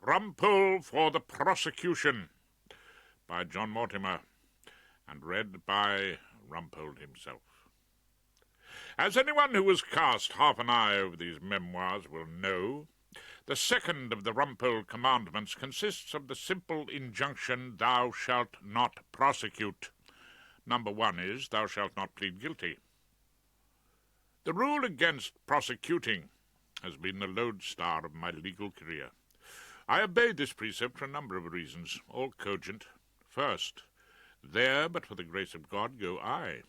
Rumpole for the Prosecution by John Mortimer, and read by Rumpole himself. As anyone who has cast half an eye over these memoirs will know, the second of the Rumpole commandments consists of the simple injunction, "Thou shalt not prosecute." Number 1 is, "Thou shalt not plead guilty." The rule against prosecuting has been the lodestar of my legal career. I obeyed this precept for a number of reasons, all cogent. First, there, but for the grace of God, go I.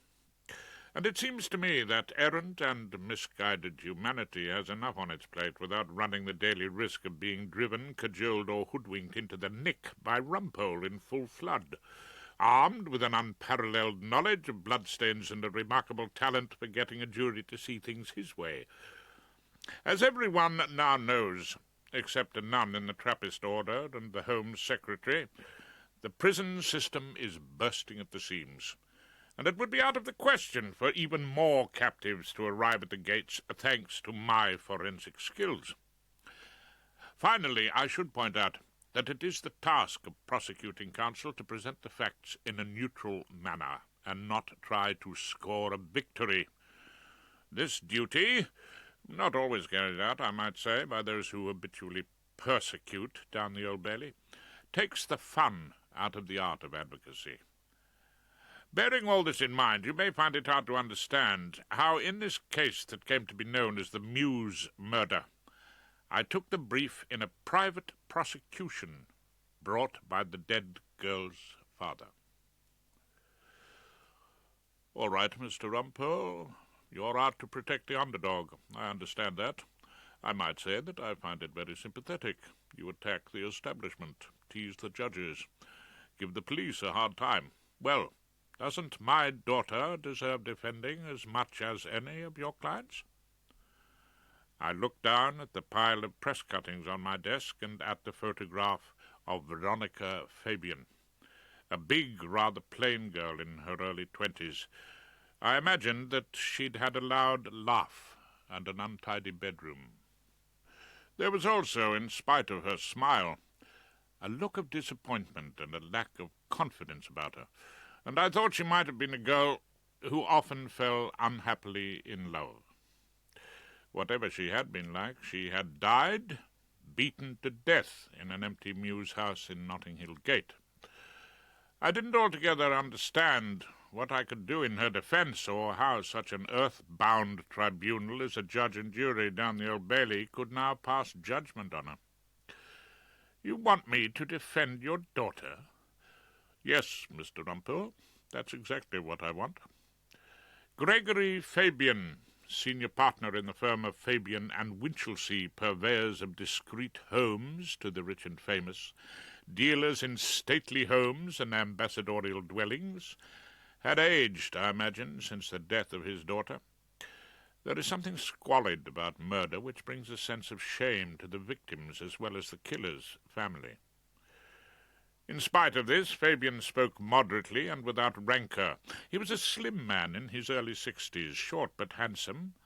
And it seems to me that errant and misguided humanity has enough on its plate without running the daily risk of being driven, cajoled, or hoodwinked into the nick by Rumpole in full flood, armed with an unparalleled knowledge of bloodstains and a remarkable talent for getting a jury to see things his way. As everyone now knows, except a nun in the Trappist order and the Home Secretary, the prison system is bursting at the seams, and it would be out of the question for even more captives to arrive at the gates thanks to my forensic skills. Finally, I should point out that it is the task of prosecuting counsel to present the facts in a neutral manner and not try to score a victory. This duty, not always carried out, I might say, by those who habitually persecute down the Old Bailey, takes the fun out of the art of advocacy. Bearing all this in mind, you may find it hard to understand how in this case that came to be known as the Muse murder, I took the brief in a private prosecution brought by the dead girl's father. "All right, Mr. Rumpole. You're out to protect the underdog. I understand that. I might say that I find it very sympathetic. You attack the establishment, tease the judges, give the police a hard time. Well, doesn't my daughter deserve defending as much as any of your clients?" I looked down at the pile of press cuttings on my desk and at the photograph of Veronica Fabian, a big, rather plain girl in her early 20s. I imagined that she'd had a loud laugh and an untidy bedroom. There was also, in spite of her smile, a look of disappointment and a lack of confidence about her, and I thought she might have been a girl who often fell unhappily in love. Whatever she had been like, she had died, beaten to death in an empty Muse house in Notting Hill Gate. I didn't altogether understand what I could do in her defence, or how such an earth-bound tribunal as a judge and jury down the Old Bailey could now pass judgment on her. "You want me to defend your daughter?" "Yes, Mr. Rumpole, that's exactly what I want." Gregory Fabian, senior partner in the firm of Fabian and Winchelsea, purveyors of discreet homes to the rich and famous, dealers in stately homes and ambassadorial dwellings, had aged, I imagine, since the death of his daughter. There is something squalid about murder which brings a sense of shame to the victims as well as the killer's family. In spite of this, Fabian spoke moderately and without rancour. He was a slim man in his early 60s, short but handsome,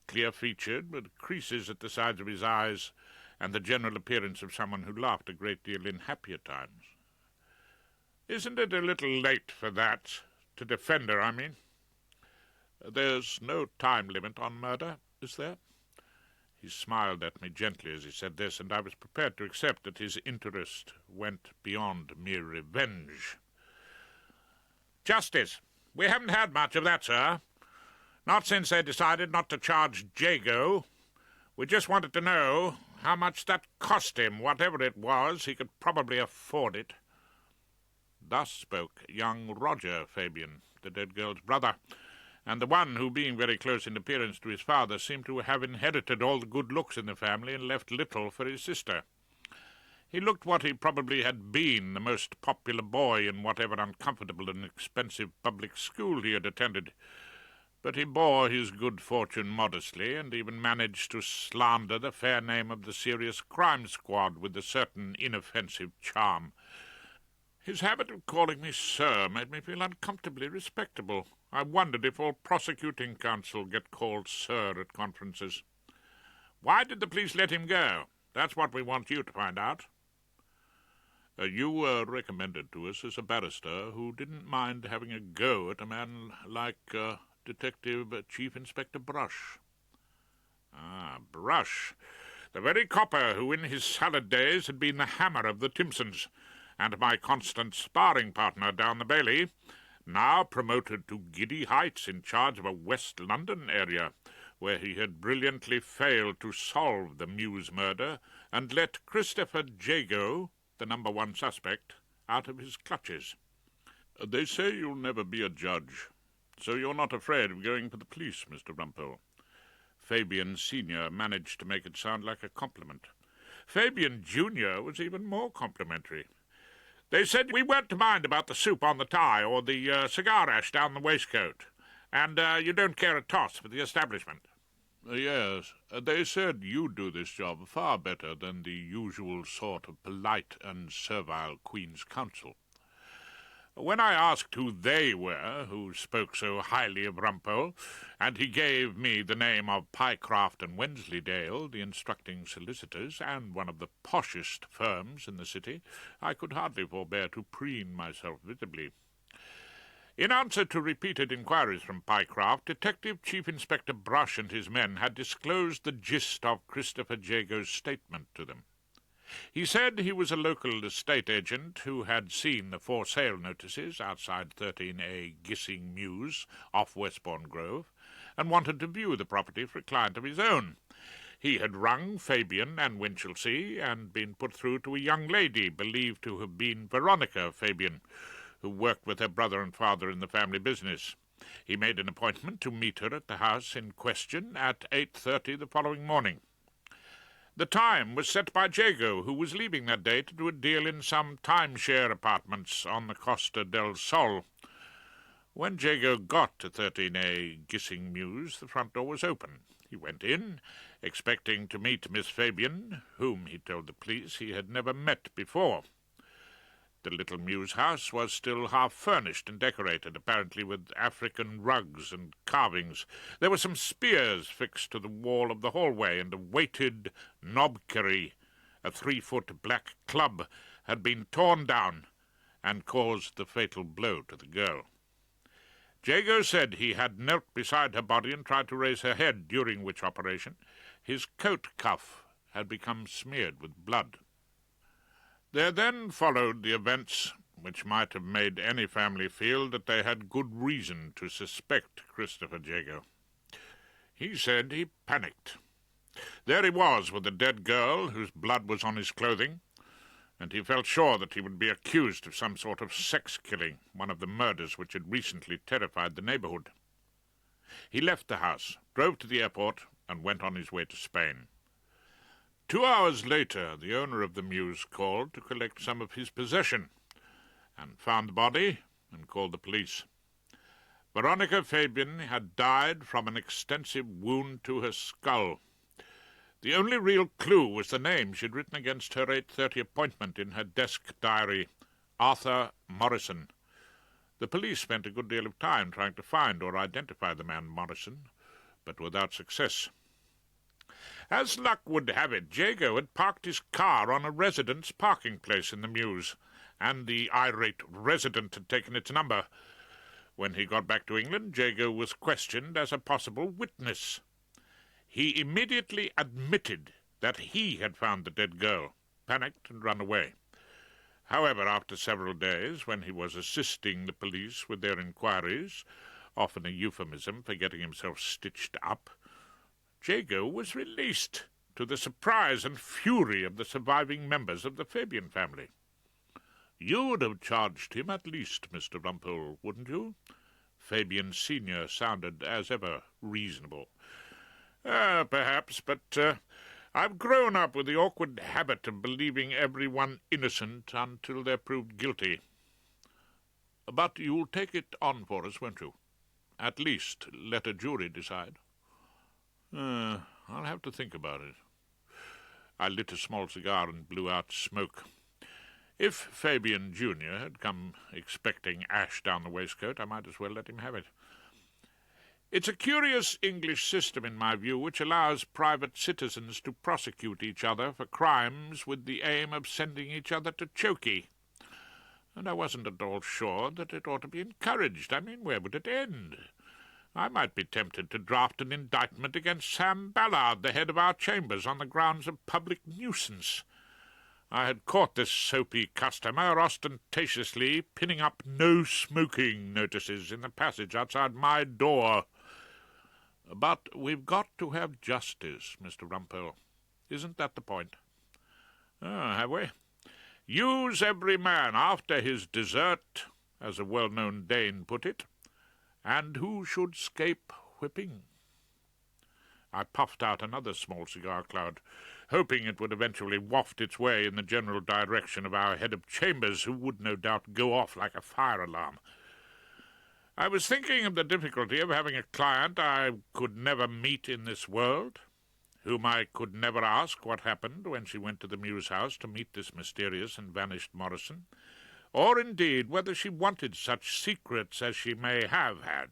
clear-featured, with creases at the sides of his eyes, and the general appearance of someone who laughed a great deal in happier times. "Isn't it a little late for that? To defend her, I mean?" "There's no time limit on murder, is there?" He smiled at me gently as he said this, and I was prepared to accept that his interest went beyond mere revenge. "Justice. We haven't had much of that, sir. Not since they decided not to charge Jago. We just wanted to know how much that cost him. Whatever it was, he could probably afford it." Thus spoke young Roger Fabian, the dead girl's brother, and the one who, being very close in appearance to his father, seemed to have inherited all the good looks in the family and left little for his sister. He looked what he probably had been, the most popular boy in whatever uncomfortable and expensive public school he had attended, but he bore his good fortune modestly, and even managed to slander the fair name of the serious crime squad with a certain inoffensive charm. His habit of calling me sir made me feel uncomfortably respectable. I wondered if all prosecuting counsel get called sir at conferences. "Why did the police let him go? That's what we want you to find out." You were recommended to us as a barrister who didn't mind having a go at a man like Detective Chief Inspector Brush. Ah, Brush. The very copper who in his salad days had been the hammer of the Timpsons, and my constant sparring partner down the Bailey, now promoted to giddy heights in charge of a West London area, where he had brilliantly failed to solve the Muse murder and let Christopher Jago, the number one suspect, out of his clutches. They say you'll never be a judge, so you're not afraid of going for the police, Mr. Rumpole. Fabian Sr. managed to make it sound like a compliment. Fabian Jr. was even more complimentary. They said we weren't to mind about the soup on the tie or the cigar ash down the waistcoat, and you don't care a toss for the establishment. Yes, they said you do this job far better than the usual sort of polite and servile Queen's Counsel. When I asked who they were, who spoke so highly of Rumpole, and he gave me the name of Pycroft and Wensleydale, the instructing solicitors, and one of the poshest firms in the city, I could hardly forbear to preen myself visibly. In answer to repeated inquiries from Pycroft, Detective Chief Inspector Brush and his men had disclosed the gist of Christopher Jago's statement to them. He said he was a local estate agent who had seen the for sale notices outside 13A Gissing Muse off Westbourne Grove, and wanted to view the property for a client of his own. He had rung Fabian and Winchelsea, and been put through to a young lady believed to have been Veronica Fabian, who worked with her brother and father in the family business. He made an appointment to meet her at the house in question at 8:30 the following morning. The time was set by Jago, who was leaving that day to do a deal in some timeshare apartments on the Costa del Sol. When Jago got to 13A Gissing Muse, the front door was open. He went in, expecting to meet Miss Fabian, whom, he told the police, he had never met before. The little Muse house was still half furnished and decorated, apparently with African rugs and carvings. There were some spears fixed to the wall of the hallway, and a weighted knobkerrie, a 3-foot black club, had been torn down and caused the fatal blow to the girl. Jago said he had knelt beside her body and tried to raise her head, during which operation his coat cuff had become smeared with blood. There then followed the events which might have made any family feel that they had good reason to suspect Christopher Jago. He said he panicked. There he was with the dead girl, whose blood was on his clothing, and he felt sure that he would be accused of some sort of sex killing, one of the murders which had recently terrified the neighbourhood. He left the house, drove to the airport, and went on his way to Spain. 2 hours later, the owner of the Muse called to collect some of his possession, and found the body and called the police. Veronica Fabian had died from an extensive wound to her skull. The only real clue was the name she'd written against her 8:30 appointment in her desk diary, Arthur Morrison. The police spent a good deal of time trying to find or identify the man Morrison, but without success. As luck would have it, Jago had parked his car on a resident's parking place in the Muse, and the irate resident had taken its number. When he got back to England, Jago was questioned as a possible witness. He immediately admitted that he had found the dead girl, panicked and run away. However, after several days, when he was assisting the police with their inquiries, often a euphemism for getting himself stitched up, Jago was released, to the surprise and fury of the surviving members of the Fabian family. You would have charged him at least, Mr. Rumpole, wouldn't you? Fabian Sr. sounded, as ever, reasonable. Perhaps, but I've grown up with the awkward habit of believing everyone innocent until they're proved guilty. But you'll take it on for us, won't you? At least let a jury decide. I'll have to think about it. I lit a small cigar and blew out smoke. If Fabian Jr. had come expecting ash down the waistcoat, I might as well let him have it. It's a curious English system, in my view, which allows private citizens to prosecute each other for crimes with the aim of sending each other to chokey. And I wasn't at all sure that it ought to be encouraged. I mean, where would it end? I might be tempted to draft an indictment against Sam Ballard, the head of our chambers, on the grounds of public nuisance. I had caught this soapy customer ostentatiously pinning up no smoking notices in the passage outside my door. But we've got to have justice, Mr. Rumpole. Isn't that the point? Oh, have we? Use every man after his desert, as a well-known Dane put it, and who should scape whipping? I puffed out another small cigar, Claude, hoping it would eventually waft its way in the general direction of our head of chambers, who would no doubt go off like a fire alarm. I was thinking of the difficulty of having a client I could never meet in this world, whom I could never ask what happened when she went to the Muse house to meet this mysterious and vanished Morrison, or indeed whether she wanted such secrets as she may have had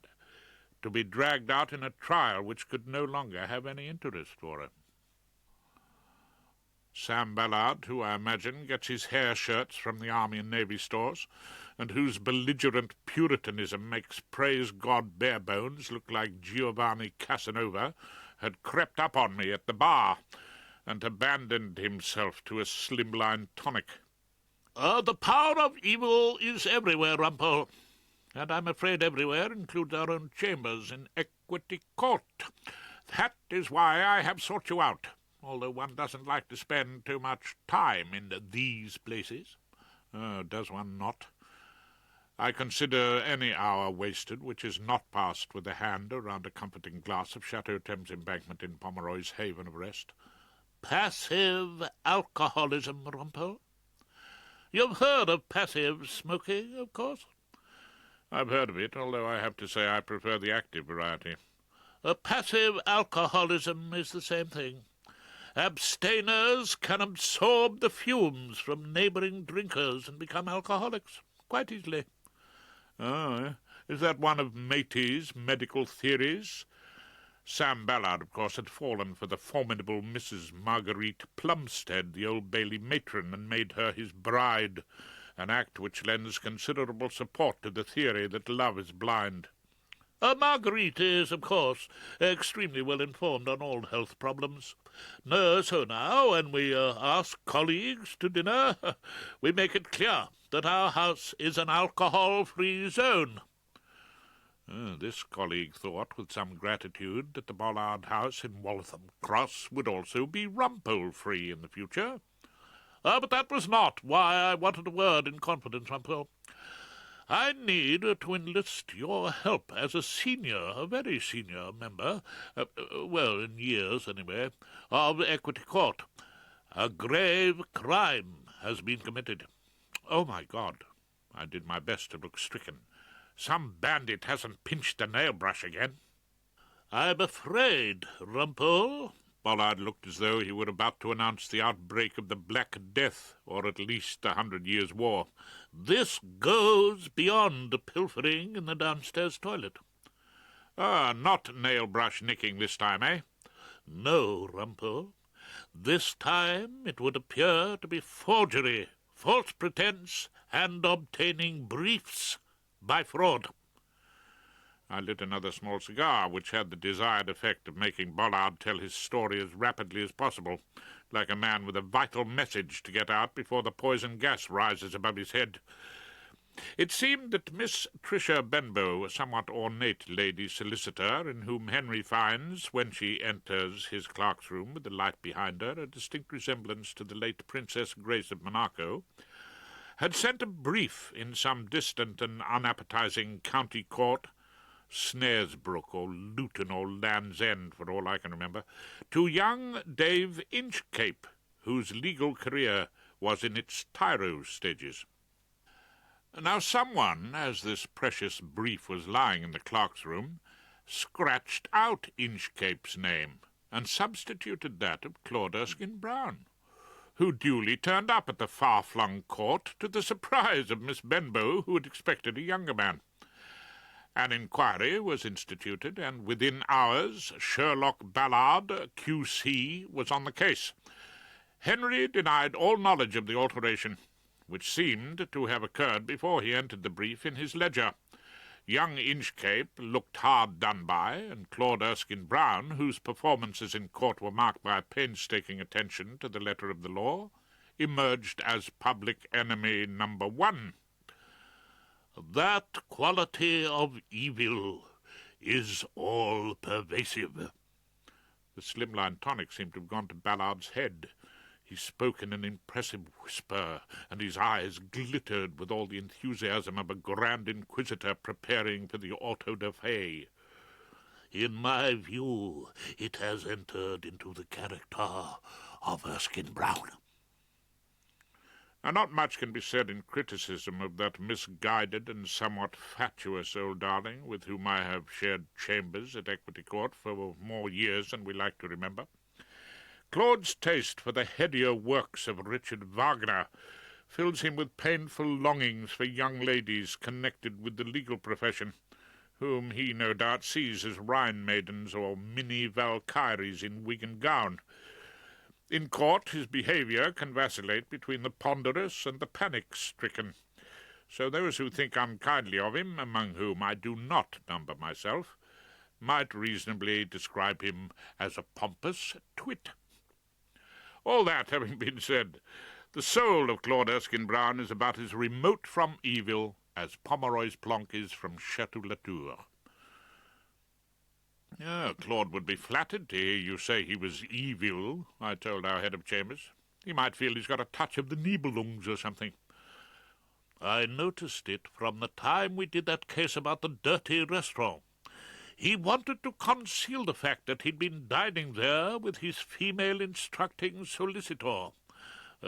to be dragged out in a trial which could no longer have any interest for her. Sam Ballard, who I imagine gets his hair shirts from the Army and Navy stores, and whose belligerent puritanism makes Praise God Barebones look like Giovanni Casanova, had crept up on me at the bar and abandoned himself to a slimline tonic. The power of evil is everywhere, Rumpole, and I'm afraid everywhere includes our own chambers in Equity Court. That is why I have sought you out, although one doesn't like to spend too much time in these places. Does one not? I consider any hour wasted which is not passed with a hand around a comforting glass of Chateau Thames Embankment in Pomeroy's haven of rest. Passive alcoholism, Rumpole? You've heard of passive smoking, of course? I've heard of it, although I have to say I prefer the active variety. Passive alcoholism is the same thing. Abstainers can absorb the fumes from neighbouring drinkers and become alcoholics quite easily. Oh, is that one of Matey's medical theories? Sam Ballard, of course, had fallen for the formidable Mrs. Marguerite Plumstead, the Old Bailey matron, and made her his bride, an act which lends considerable support to the theory that love is blind. Marguerite is, of course, extremely well informed on all health problems. So now, when we ask colleagues to dinner, we make it clear that our house is an alcohol-free zone. This colleague thought with some gratitude that the Ballard house in Waltham Cross would also be Rumpole-free in the future. But that was not why I wanted a word in confidence, Rumpole. I need to enlist your help as a very senior member, in years anyway, of Equity Court. A grave crime has been committed. Oh, my God! I did my best to look stricken. Some bandit hasn't pinched the nail-brush again. I'm afraid, Rumpole. Ballard looked as though he were about to announce the outbreak of the Black Death, or at least 100 Years' War. This goes beyond pilfering in the downstairs toilet. Not nail-brush nicking this time, eh? No, Rumpole. This time it would appear to be forgery, false pretense, and obtaining briefs by fraud. I lit another small cigar, which had the desired effect of making Ballard tell his story as rapidly as possible, like a man with a vital message to get out before the poison gas rises above his head. It seemed that Miss Tricia Benbow, a somewhat ornate lady solicitor, in whom Henry finds, when she enters his clerk's room with the light behind her, a distinct resemblance to the late Princess Grace of Monaco, had sent a brief in some distant and unappetizing county court, Snaresbrook or Luton or Land's End, for all I can remember, to young Dave Inchcape, whose legal career was in its tyro stages. Now someone, as this precious brief was lying in the clerk's room, scratched out Inchcape's name and substituted that of Claude Erskine-Brown, who duly turned up at the far-flung court to the surprise of Miss Benbow, who had expected a younger man. An inquiry was instituted, and within hours Sherlock Ballard, Q.C., was on the case. Henry denied all knowledge of the alteration, which seemed to have occurred before he entered the brief in his ledger. Young Inchcape looked hard done by, and Claude Erskine-Brown, whose performances in court were marked by painstaking attention to the letter of the law, emerged as public enemy number one. "That quality of evil is all-pervasive." The slimline tonic seemed to have gone to Ballard's head. He spoke in an impressive whisper, and his eyes glittered with all the enthusiasm of a grand inquisitor preparing for the auto-da-fe. "In my view, it has entered into the character of Erskine-Brown." Now, not much can be said in criticism of that misguided and somewhat fatuous old darling with whom I have shared chambers at Equity Court for more years than we like to remember. Claude's taste for the headier works of Richard Wagner fills him with painful longings for young ladies connected with the legal profession, whom he no doubt sees as Rhine maidens or mini-Valkyries in wig and gown. In court his behaviour can vacillate between the ponderous and the panic-stricken, so those who think unkindly of him, among whom I do not number myself, might reasonably describe him as a pompous twit. All that having been said, the soul of Claude Erskine-Brown is about as remote from evil as Pomeroy's Plonk is from Chateau Latour. Claude would be flattered to hear you say he was evil, I told our head of chambers. He might feel he's got a touch of the Nibelungs or something. "I noticed it from the time we did that case about the dirty restaurant. He wanted to conceal the fact that he'd been dining there with his female instructing solicitor.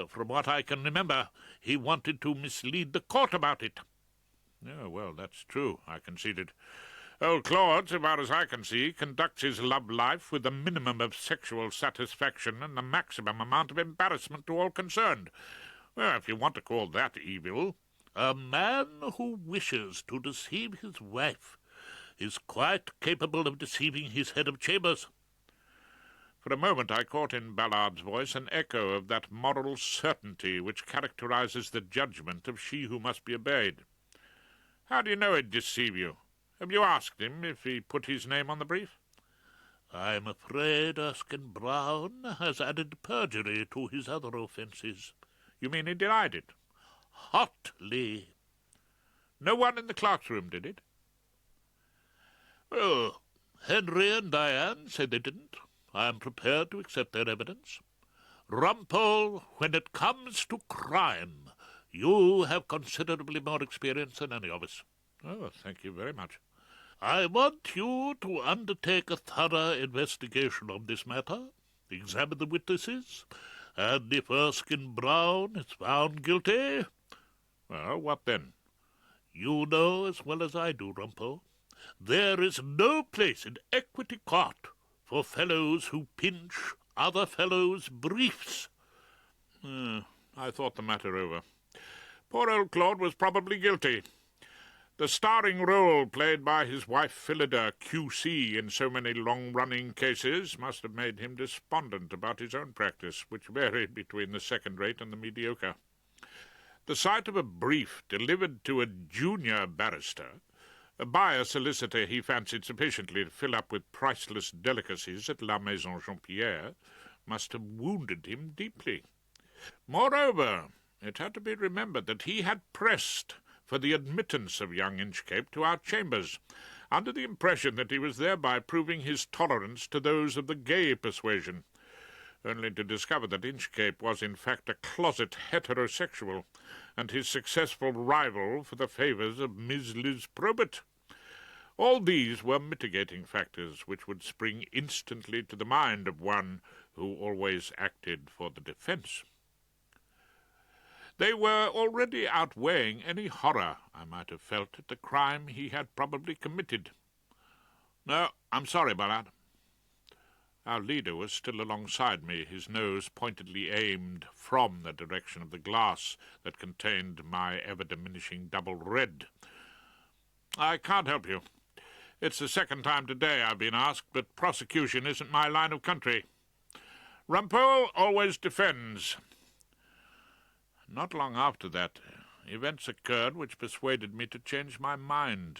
From what I can remember, he wanted to mislead the court about it." "Oh, well, that's true," I conceded. "Old Claude, so far as I can see, conducts his love life with the minimum of sexual satisfaction and the maximum amount of embarrassment to all concerned. Well, if you want to call that evil." "A man who wishes to deceive his wife is quite capable of deceiving his head of chambers." For a moment I caught in Ballard's voice an echo of that moral certainty which characterizes the judgment of she who must be obeyed. "How do you know he'd deceive you? Have you asked him if he put his name on the brief?" "I'm afraid Erskine-Brown has added perjury to his other offences." "You mean he denied it?" "Hotly." "No one in the clerk's room did it?" "Well, Henry and Diane said they didn't. I am prepared to accept their evidence. Rumpole, when it comes to crime, you have considerably more experience than any of us." "Oh, thank you very much." "I want you to undertake a thorough investigation of this matter, examine the witnesses, and if Erskine-Brown is found guilty—" "Well, what then?" "You know as well as I do, Rumpole, there is no place in Equity Court for fellows who pinch other fellows' briefs." I thought the matter over. Poor old Claude was probably guilty. The starring role played by his wife Phillida, Q.C., in so many long-running cases must have made him despondent about his own practice, which varied between the second-rate and the mediocre. The sight of a brief delivered to a junior barrister, by a solicitor he fancied sufficiently to fill up with priceless delicacies at La Maison Jean-Pierre, must have wounded him deeply. Moreover, it had to be remembered that he had pressed for the admittance of young Inchcape to our chambers, under the impression that he was thereby proving his tolerance to those of the gay persuasion, only to discover that Inchcape was in fact a closet heterosexual, and his successful rival for the favours of Miss Liz Probert. All these were mitigating factors which would spring instantly to the mind of one who always acted for the defence. They were already outweighing any horror I might have felt at the crime he had probably committed. "No, I'm sorry, Ballard." Our leader was still alongside me, his nose pointedly aimed from the direction of the glass that contained my ever-diminishing double red. "I can't help you. It's the second time today I've been asked, but prosecution isn't my line of country. Rumpole always defends. Not long after that, events occurred which persuaded me to change my mind,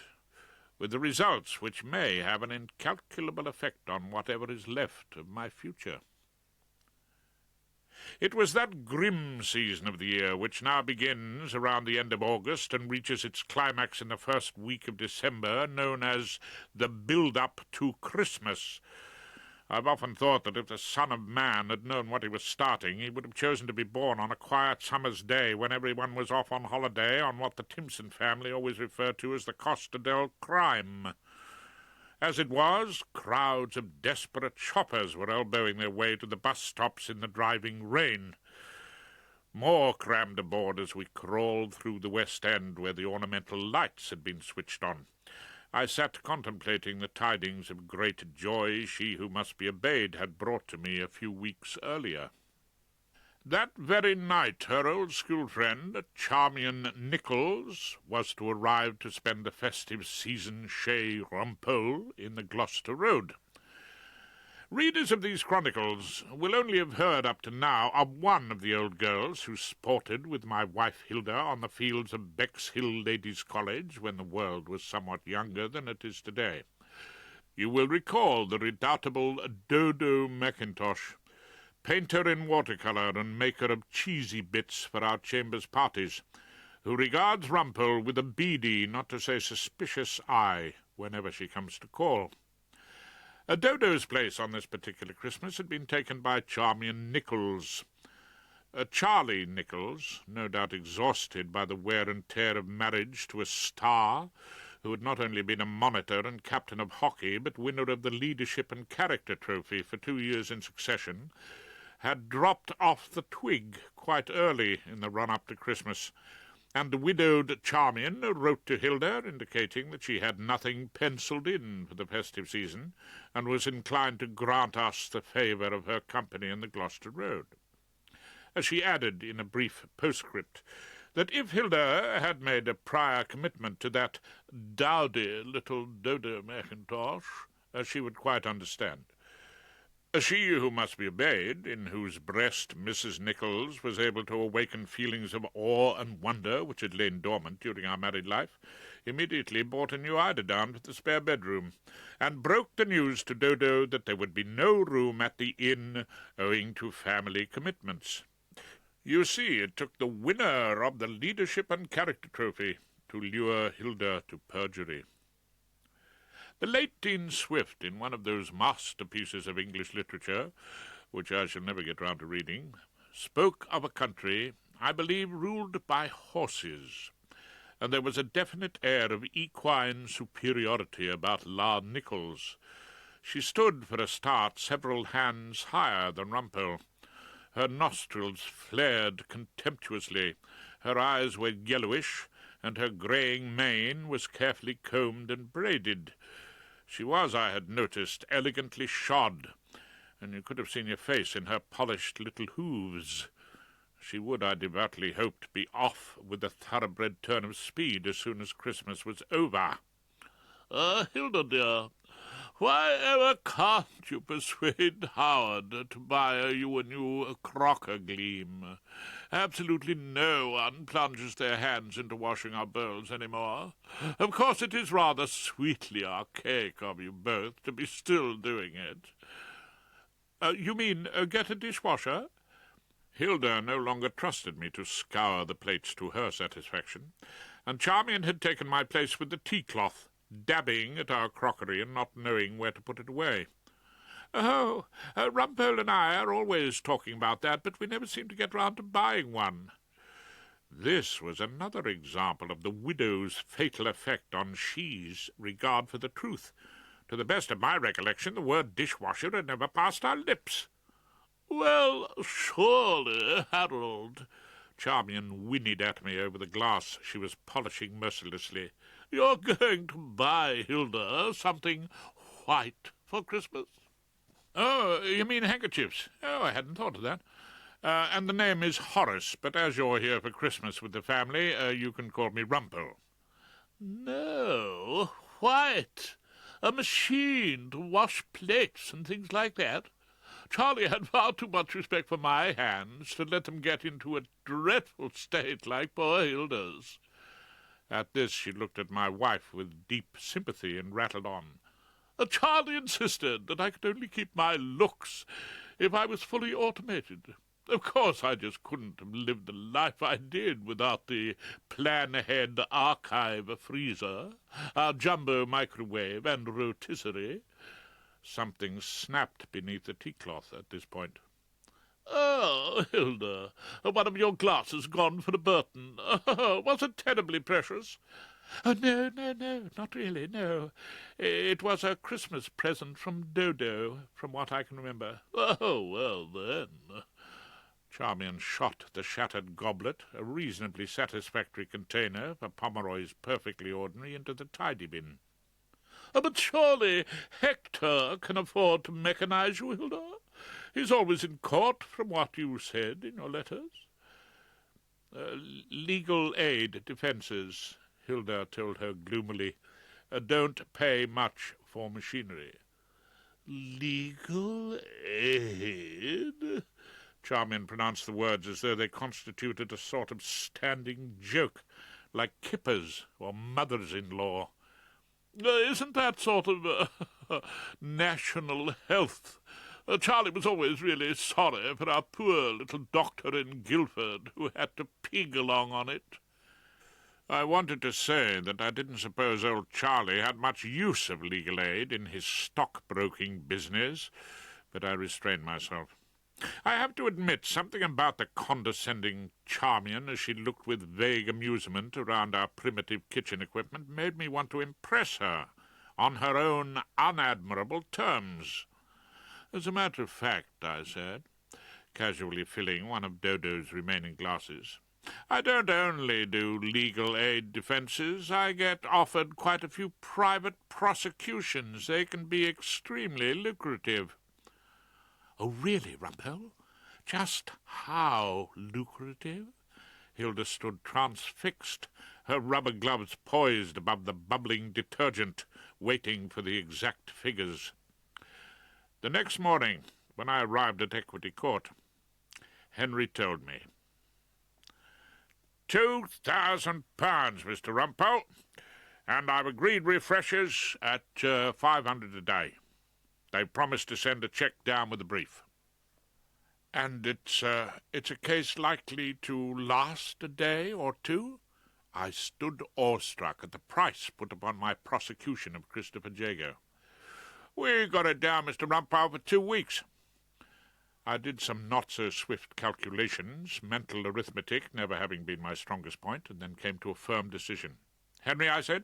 with the results which may have an incalculable effect on whatever is left of my future. It was that grim season of the year which now begins around the end of August and reaches its climax in the first week of December, known as the build-up to Christmas. I've often thought that if the Son of Man had known what he was starting, he would have chosen to be born on a quiet summer's day when everyone was off on holiday on what the Timpson family always referred to as the Costa del Crime. As it was, crowds of desperate shoppers were elbowing their way to the bus stops in the driving rain. More crammed aboard as we crawled through the West End where the ornamental lights had been switched on. I sat contemplating the tidings of great joy she who must be obeyed had brought to me a few weeks earlier. That very night her old school friend, Charmian Nichols, was to arrive to spend the festive season chez Rumpole in the Gloucester Road. Readers of these chronicles will only have heard up to now of one of the old girls who sported with my wife Hilda on the fields of Bexhill Ladies' College when the world was somewhat younger than it is today. You will recall the redoubtable Dodo Mackintosh, painter in watercolour and maker of cheesy bits for our chambers parties, who regards Rumpole with a beady, not to say suspicious, eye whenever she comes to call. Dodo's place on this particular Christmas had been taken by Charmian Nichols. Charlie Nichols, no doubt exhausted by the wear and tear of marriage to a star, who had not only been a monitor and captain of hockey, but winner of the Leadership and Character Trophy for 2 years in succession, had dropped off the twig quite early in the run-up to Christmas, and the widowed Charmian wrote to Hilda, indicating that she had nothing penciled in for the festive season, and was inclined to grant us the favour of her company in the Gloucester Road. She added in a brief postscript that if Hilda had made a prior commitment to that dowdy little Dodo Mackintosh, she would quite understand. She who must be obeyed, in whose breast Mrs. Nichols was able to awaken feelings of awe and wonder which had lain dormant during our married life, immediately bought a new eiderdown for the spare bedroom, and broke the news to Dodo that there would be no room at the inn owing to family commitments. You see, it took the winner of the Leadership and Character Trophy to lure Hilda to perjury. The late Dean Swift, in one of those masterpieces of English literature, which I shall never get round to reading, spoke of a country, I believe, ruled by horses, and there was a definite air of equine superiority about La Nichols. She stood, for a start, several hands higher than Rumpole. Her nostrils flared contemptuously, her eyes were yellowish, and her greying mane was carefully combed and braided. She was, I had noticed, elegantly shod, and you could have seen your face in her polished little hooves. She would, I devoutly hoped, be off with the thoroughbred turn of speed as soon as Christmas was over. Hilda, dear, why ever can't you persuade Howard to buy you a new Crocker Gleam? Absolutely no one plunges their hands into washing our bowls any more. Of course, it is rather sweetly archaic of you both to be still doing it. You mean get a dishwasher? Hilda no longer trusted me to scour the plates to her satisfaction, and Charmian had taken my place with the tea-cloth, dabbing at our crockery and not knowing where to put it away. Rumpole and I are always talking about that, but we never seem to get round to buying one. This was another example of the widow's fatal effect on she's regard for the truth. To the best of my recollection, the word dishwasher had never passed our lips. Well, surely, Harold, Charmian whinnied at me over the glass she was polishing mercilessly, you're going to buy Hilda something white for Christmas? Oh, you mean handkerchiefs? Oh, I hadn't thought of that. And the name is Horace, but as you're here for Christmas with the family, you can call me Rumpole. No, white. A machine to wash plates and things like that. Charlie had far too much respect for my hands to let them get into a dreadful state like poor Hilda's. At this she looked at my wife with deep sympathy and rattled on. Charlie insisted that I could only keep my looks if I was fully automated. Of course, I just couldn't have lived the life I did without the plan-ahead archive freezer, our jumbo microwave, and rotisserie. Something snapped beneath the tea-cloth at this point. Oh, Hilda, one of your glasses gone for a Burton. Oh, was it terribly precious? Oh, no, not really, no. It was a Christmas present from Dodo, from what I can remember. Oh, well, then. Charmian shot the shattered goblet, a reasonably satisfactory container for Pomeroy's perfectly ordinary, into the tidy bin. But surely Hector can afford to mechanize you, Hilda? He's always in court, from what you said in your letters. Legal aid defences, Hilda told her gloomily, don't pay much for machinery. Legal aid? Charmian pronounced the words as though they constituted a sort of standing joke, like kippers or mothers-in-law. Isn't that sort of national health? Charlie was always really sorry for our poor little doctor in Guildford who had to pig along on it. I wanted to say that I didn't suppose old Charlie had much use of legal aid in his stockbroking business, but I restrained myself. I have to admit, something about the condescending Charmian as she looked with vague amusement around our primitive kitchen equipment made me want to impress her on her own unadmirable terms. As a matter of fact, I said, casually filling one of Dodo's remaining glasses, I don't only do legal aid defences, I get offered quite a few private prosecutions. They can be extremely lucrative. Oh, really, Rumpole? Just how lucrative? Hilda stood transfixed, her rubber gloves poised above the bubbling detergent, waiting for the exact figures. The next morning, when I arrived at Equity Court, Henry told me. £2,000, Mr. Rumpole, and I've agreed refreshers at £500 a day. They promised to send a cheque down with a brief. And it's a case likely to last a day or two? I stood awestruck at the price put upon my prosecution of Christopher Jago. We got it down, Mr. Rumpole, for 2 weeks. I did some not-so-swift calculations, mental arithmetic never having been my strongest point, and then came to a firm decision. Henry, I said,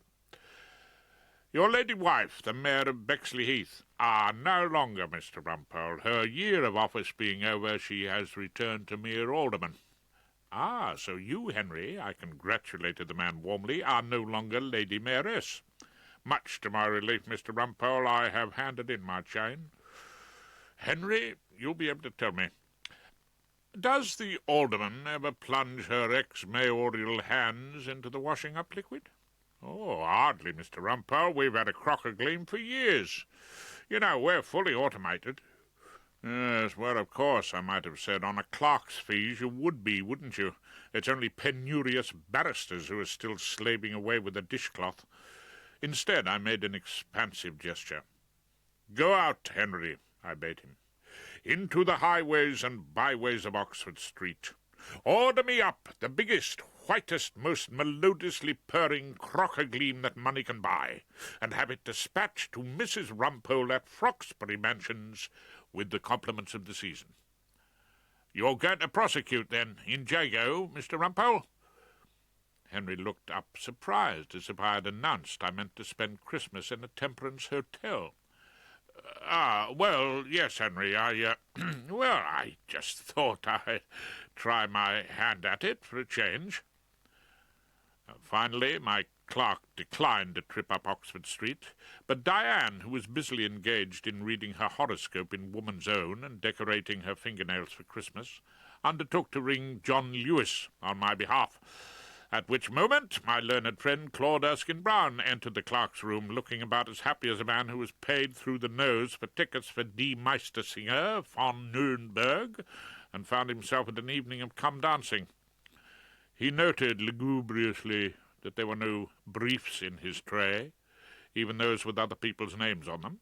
your lady wife, the Mayor of Bexley Heath, no longer, Mr. Rumpole. Her year of office being over, she has returned to mere alderman. So you, Henry, I congratulated the man warmly, are no longer Lady Mayoress. Much to my relief, Mr. Rumpole, I have handed in my chain. Henry, you'll be able to tell me, does the alderman ever plunge her ex-mayoral hands into the washing-up liquid? Oh, hardly, Mr. Rumpole. We've had a crocker gleam for years. You know, we're fully automated. Yes, well, of course, I might have said, on a clerk's fees you would be, wouldn't you? It's only penurious barristers who are still slaving away with a dishcloth. Instead, I made an expansive gesture. Go out, Henry, I bade him, into the highways and byways of Oxford Street. Order me up the biggest, whitest, most melodiously purring crocker gleam that money can buy, and have it dispatched to Mrs. Rumpole at Froxbury Mansions with the compliments of the season. You're going to prosecute, then, in Jago, Mr. Rumpole? Henry looked up surprised, as if I had announced I meant to spend Christmas in a temperance hotel. Well, yes, Henry, I just thought I'd try my hand at it for a change. Finally, my clerk declined a trip up Oxford Street, but Diane, who was busily engaged in reading her horoscope in Woman's Own and decorating her fingernails for Christmas, undertook to ring John Lewis on my behalf, At which moment my learned friend Claude Erskine-Brown entered the clerk's room, looking about as happy as a man who was paid through the nose for tickets for Die Meistersinger von Nuremberg, and found himself at an evening of come dancing. He noted lugubriously that there were no briefs in his tray, even those with other people's names on them,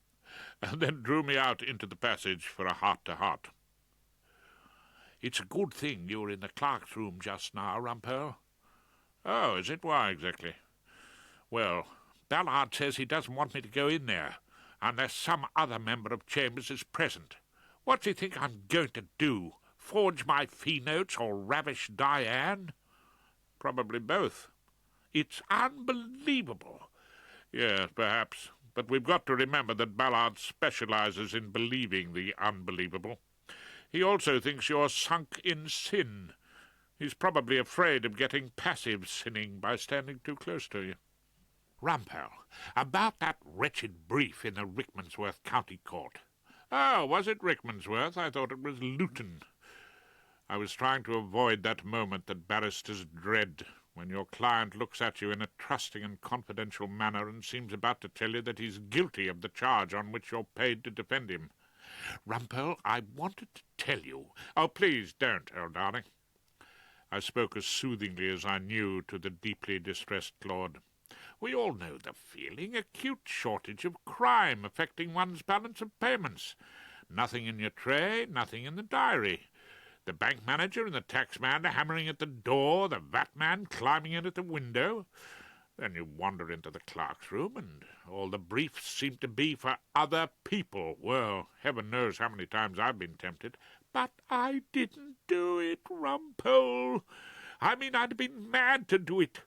and then drew me out into the passage for a heart-to-heart. "It's a good thing you were in the clerk's room just now, Rumpole." "Oh, is it? Why exactly?" "Well, Ballard says he doesn't want me to go in there unless some other member of Chambers is present. What do you think I'm going to do? Forge my fee notes or ravish Diane?" "Probably both." "It's unbelievable." "Yes, perhaps. But we've got to remember that Ballard specializes in believing the unbelievable. He also thinks you're sunk in sin. He's probably afraid of getting passive sinning by standing too close to you." "Rumpole, about that wretched brief in the Rickmansworth County Court." "Oh, was it Rickmansworth? I thought it was Luton." I was trying to avoid that moment that barristers dread, when your client looks at you in a trusting and confidential manner and seems about to tell you that he's guilty of the charge on which you're paid to defend him. "Rumpole, I wanted to tell you—" "Oh, please don't, old darling." I spoke as soothingly as I knew to the deeply distressed Claude. "We all know the feeling, acute shortage of crime affecting one's balance of payments. Nothing in your tray, nothing in the diary. The bank manager and the taxman are hammering at the door, the vatman climbing in at the window. Then you wander into the clerk's room, and all the briefs seem to be for other people. Well, heaven knows how many times I've been tempted. But I didn't do it, Rumpole. I mean, I'd have been mad to do it.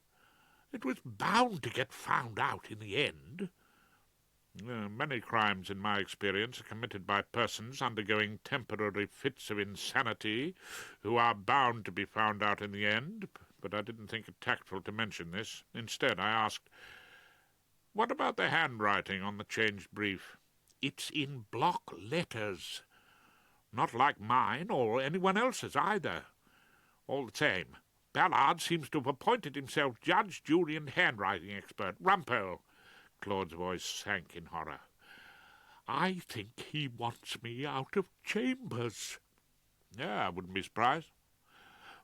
It was bound to get found out in the end." Many crimes, in my experience, are committed by persons undergoing temporary fits of insanity, who are bound to be found out in the end, but I didn't think it tactful to mention this. Instead, I asked, "What about the handwriting on the changed brief?" "It's in block letters. Not like mine, or anyone else's either. All the same, Ballard seems to have appointed himself judge, jury, and handwriting expert. Rumpole," Claude's voice sank in horror, "I think he wants me out of Chambers." "Yeah, I wouldn't be surprised."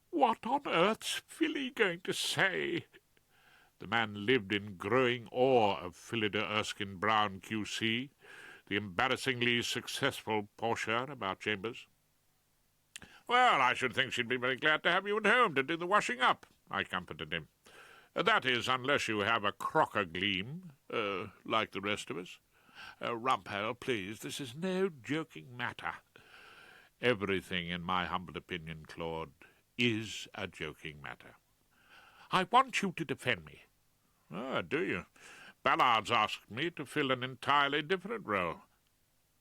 "What on earth's Philly going to say?" The man lived in growing awe of Phillida Erskine-Brown, Q.C., the embarrassingly successful Portia about Chambers. "Well, I should think she'd be very glad to have you at home to do the washing up," I comforted him. "That is, unless you have a crocker gleam, like the rest of us." "Rumpole, please, this is no joking matter." "Everything, in my humble opinion, Claude, is a joking matter." "I want you to defend me." "Ah, do you? Ballard's asked me to fill an entirely different role."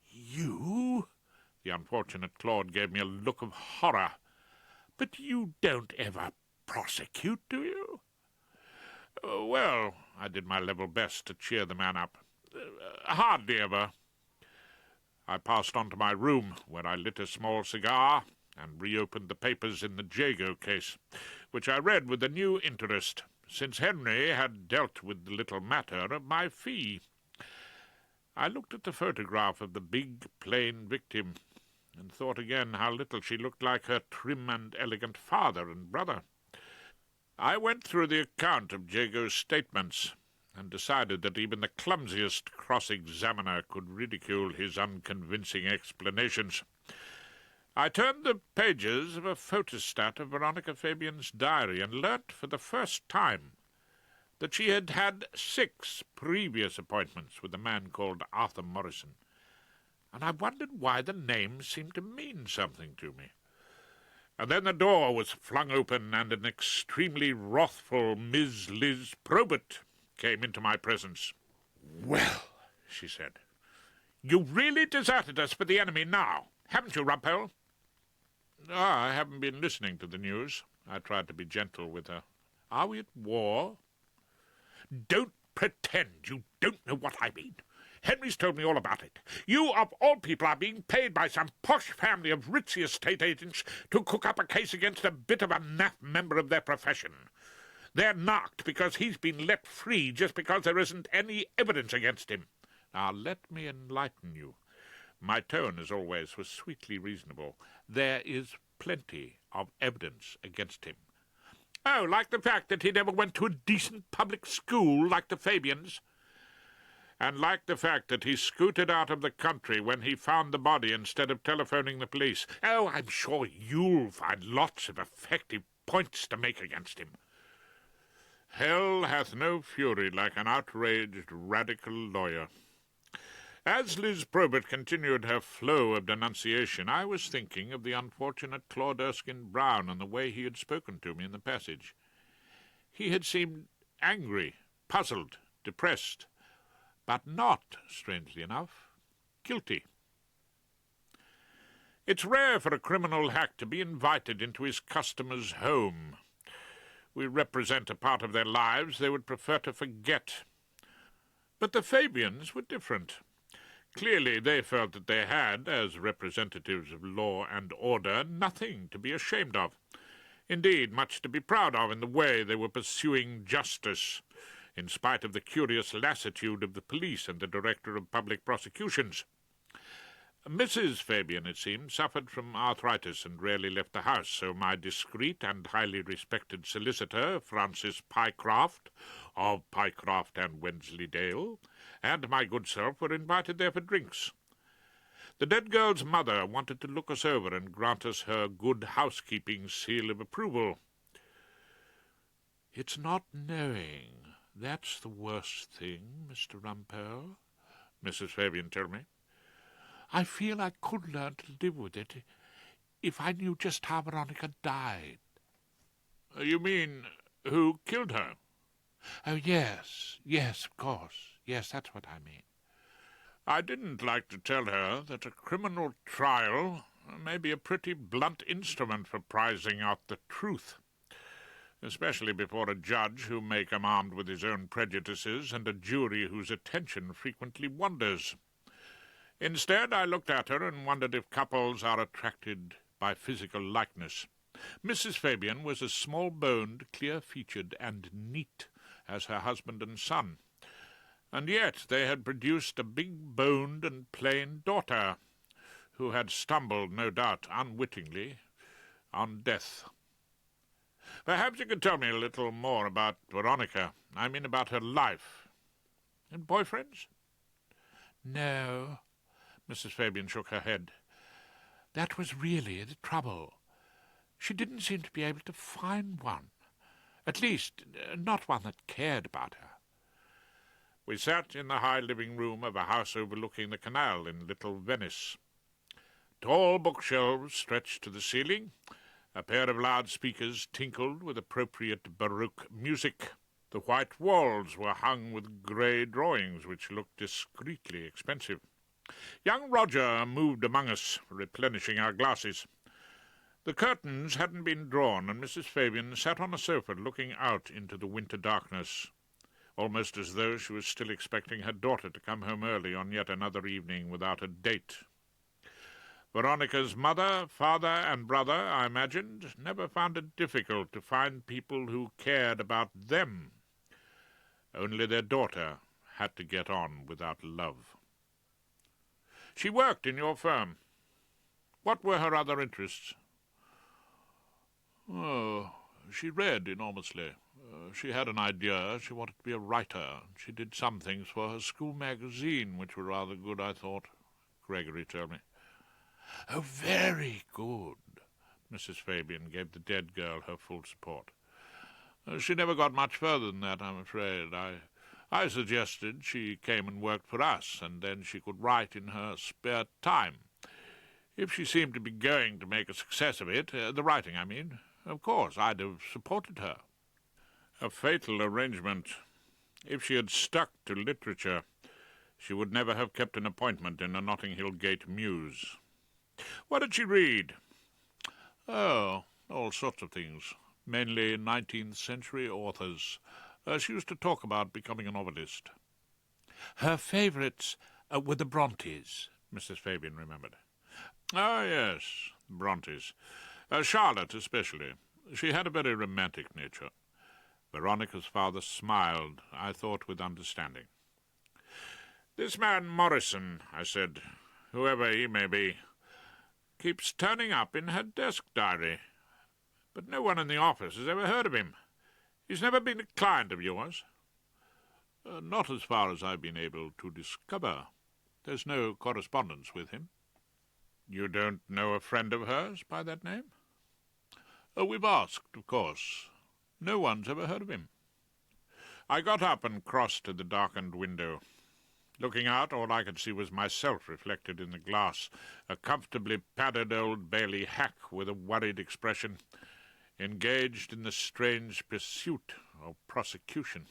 "You?" The unfortunate Claude gave me a look of horror. "But you don't ever prosecute, do you?" Well, I did my level best to cheer the man up. "Hardly ever." I passed on to my room, where I lit a small cigar and reopened the papers in the Jago case, which I read with a new interest, since Henry had dealt with the little matter of my fee. I looked at the photograph of the big, plain victim, and thought again how little she looked like her trim and elegant father and brother. I went through the account of Jago's statements, and decided that even the clumsiest cross-examiner could ridicule his unconvincing explanations. I turned the pages of a photostat of Veronica Fabian's diary, and learnt for the first time that she had had 6 previous appointments with a man called Arthur Morrison, and I wondered why the name seemed to mean something to me. And then the door was flung open, and an extremely wrathful Miss Liz Probert came into my presence. "Well," she said, "you've really deserted us for the enemy now, haven't you, Rumpole?" "I haven't been listening to the news." I tried to be gentle with her. "Are we at war?" "Don't pretend you don't know what I mean. Henry's told me all about it. You, of all people, are being paid by some posh family of ritzy estate agents to cook up a case against a bit of a naff member of their profession. They're knocked because he's been let free just because there isn't any evidence against him. Now, let me enlighten you. My tone, as always, was sweetly reasonable. There is plenty of evidence against him. Oh, like the fact that he never went to a decent public school like the Fabians. And like the fact that he scooted out of the country when he found the body instead of telephoning the police. Oh, I'm sure you'll find lots of effective points to make against him. Hell hath no fury like an outraged radical lawyer. As Liz Probert continued her flow of denunciation, I was thinking of the unfortunate Claude Erskine-Brown and the way he had spoken to me in the passage. He had seemed angry, puzzled, depressed, but not, strangely enough, guilty. It's rare for a criminal hack to be invited into his customer's home. We represent a part of their lives they would prefer to forget. But the Fabians were different. Clearly they felt that they had, as representatives of law and order, nothing to be ashamed of. Indeed, much to be proud of in the way they were pursuing justice, in spite of the curious lassitude of the police and the Director of Public Prosecutions. Mrs. Fabian, it seemed, suffered from arthritis and rarely left the house, so my discreet and highly respected solicitor, Francis Pycroft, of Pycroft and Wensleydale, and my good self were invited there for drinks. The dead girl's mother wanted to look us over and grant us her good housekeeping seal of approval. It's not knowing. That's the worst thing, Mr. Rumpole, Mrs. Fabian told me. I feel I could learn to live with it if I knew just how Veronica died. You mean who killed her? Oh, yes, of course. Yes, that's what I mean. I didn't like to tell her that a criminal trial may be a pretty blunt instrument for prizing out the truth, especially before a judge who may come armed with his own prejudices and a jury whose attention frequently wanders. Instead, I looked at her and wondered if couples are attracted by physical likeness. Mrs. Fabian was as small-boned, clear-featured, and neat as her husband and son, and yet they had produced a big-boned and plain daughter, who had stumbled, no doubt, unwittingly, on death. Perhaps you could tell me a little more about Veronica. I mean about her life. And boyfriends? No. Mrs. Fabian shook her head. That was really the trouble. She didn't seem to be able to find one. At least, not one that cared about her. We sat in the high living room of a house overlooking the canal in Little Venice. Tall bookshelves stretched to the ceiling. A pair of loudspeakers tinkled with appropriate Baroque music. The white walls were hung with grey drawings which looked discreetly expensive. Young Roger moved among us, replenishing our glasses. The curtains hadn't been drawn, and Mrs. Fabian sat on a sofa looking out into the winter darkness, almost as though she was still expecting her daughter to come home early on yet another evening without a date. Veronica's mother, father, and brother, I imagined, never found it difficult to find people who cared about them. Only their daughter had to get on without love. She worked in your firm. What were her other interests? Oh, she read enormously. She had an idea. She wanted to be a writer. She did some things for her school magazine, which were rather good, I thought, Gregory told me. Oh, very good. Mrs. Fabian gave the dead girl her full support. She never got much further than that, I'm afraid. I suggested she came and worked for us, and then she could write in her spare time. If she seemed to be going to make a success of it, the writing, I mean, of course, I'd have supported her. A fatal arrangement. If she had stuck to literature, she would never have kept an appointment in a Notting Hill Gate muse. What did she read? Oh, all sorts of things, mainly 19th century authors. She used to talk about becoming a novelist. Her favourites were the Brontes, Mrs. Fabian remembered. Ah, yes, Brontes. Charlotte especially. She had a very romantic nature. Veronica's father smiled, I thought with understanding. "This man Morrison," I said, "whoever he may be, keeps turning up in her desk diary, but no one in the office has ever heard of him. He's never been a client of yours?" "Not as far as I've been able to discover. There's no correspondence with him." "You don't know a friend of hers by that name?" "We've asked, of course. No one's ever heard of him." I got up and crossed to the darkened window. Looking out, all I could see was myself reflected in the glass, a comfortably padded Old Bailey hack with a worried expression, engaged in the strange pursuit of prosecution.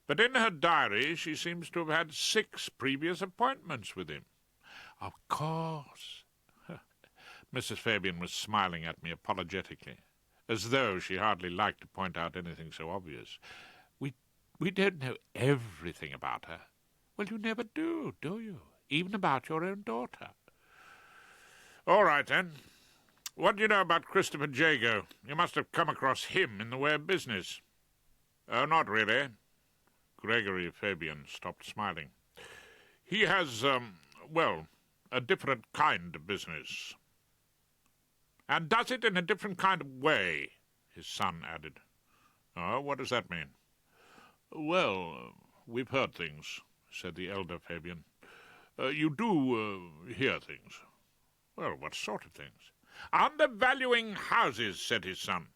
But in her diary she seems to have had 6 previous appointments with him. "Of course." Mrs. Fabian was smiling at me apologetically, as though she hardly liked to point out anything so obvious. We don't know everything about her." "Well, you never do you? Even about your own daughter?" "All right, then. What do you know about Christopher Jago? You must have come across him in the way of business." "Oh, not really." Gregory Fabian stopped smiling. "He has, a different kind of business. And does it in a different kind of way," his son added. "Oh, what does that mean?" "Well, we've heard things," said the elder Fabian. "You do hear things." "Well, what sort of things?" "Undervaluing houses," said his son.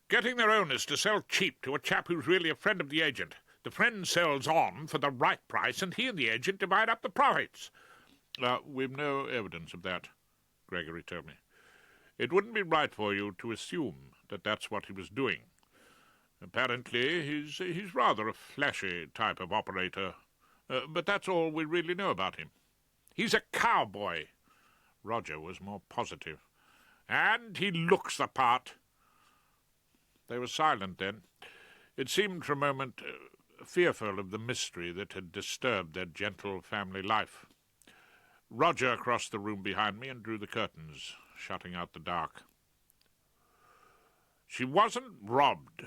"Getting their owners to sell cheap to a chap who's really a friend of the agent. The friend sells on for the right price, and he and the agent divide up the profits." "We've no evidence of that," Gregory told me. "It wouldn't be right for you to assume that that's what he was doing. Apparently he's rather a flashy type of operator, but that's all we really know about him." "He's a cowboy." Roger was more positive. "And he looks the part." They were silent then. It seemed for a moment fearful of the mystery that had disturbed their gentle family life. Roger crossed the room behind me and drew the curtains, shutting out the dark. "She wasn't robbed.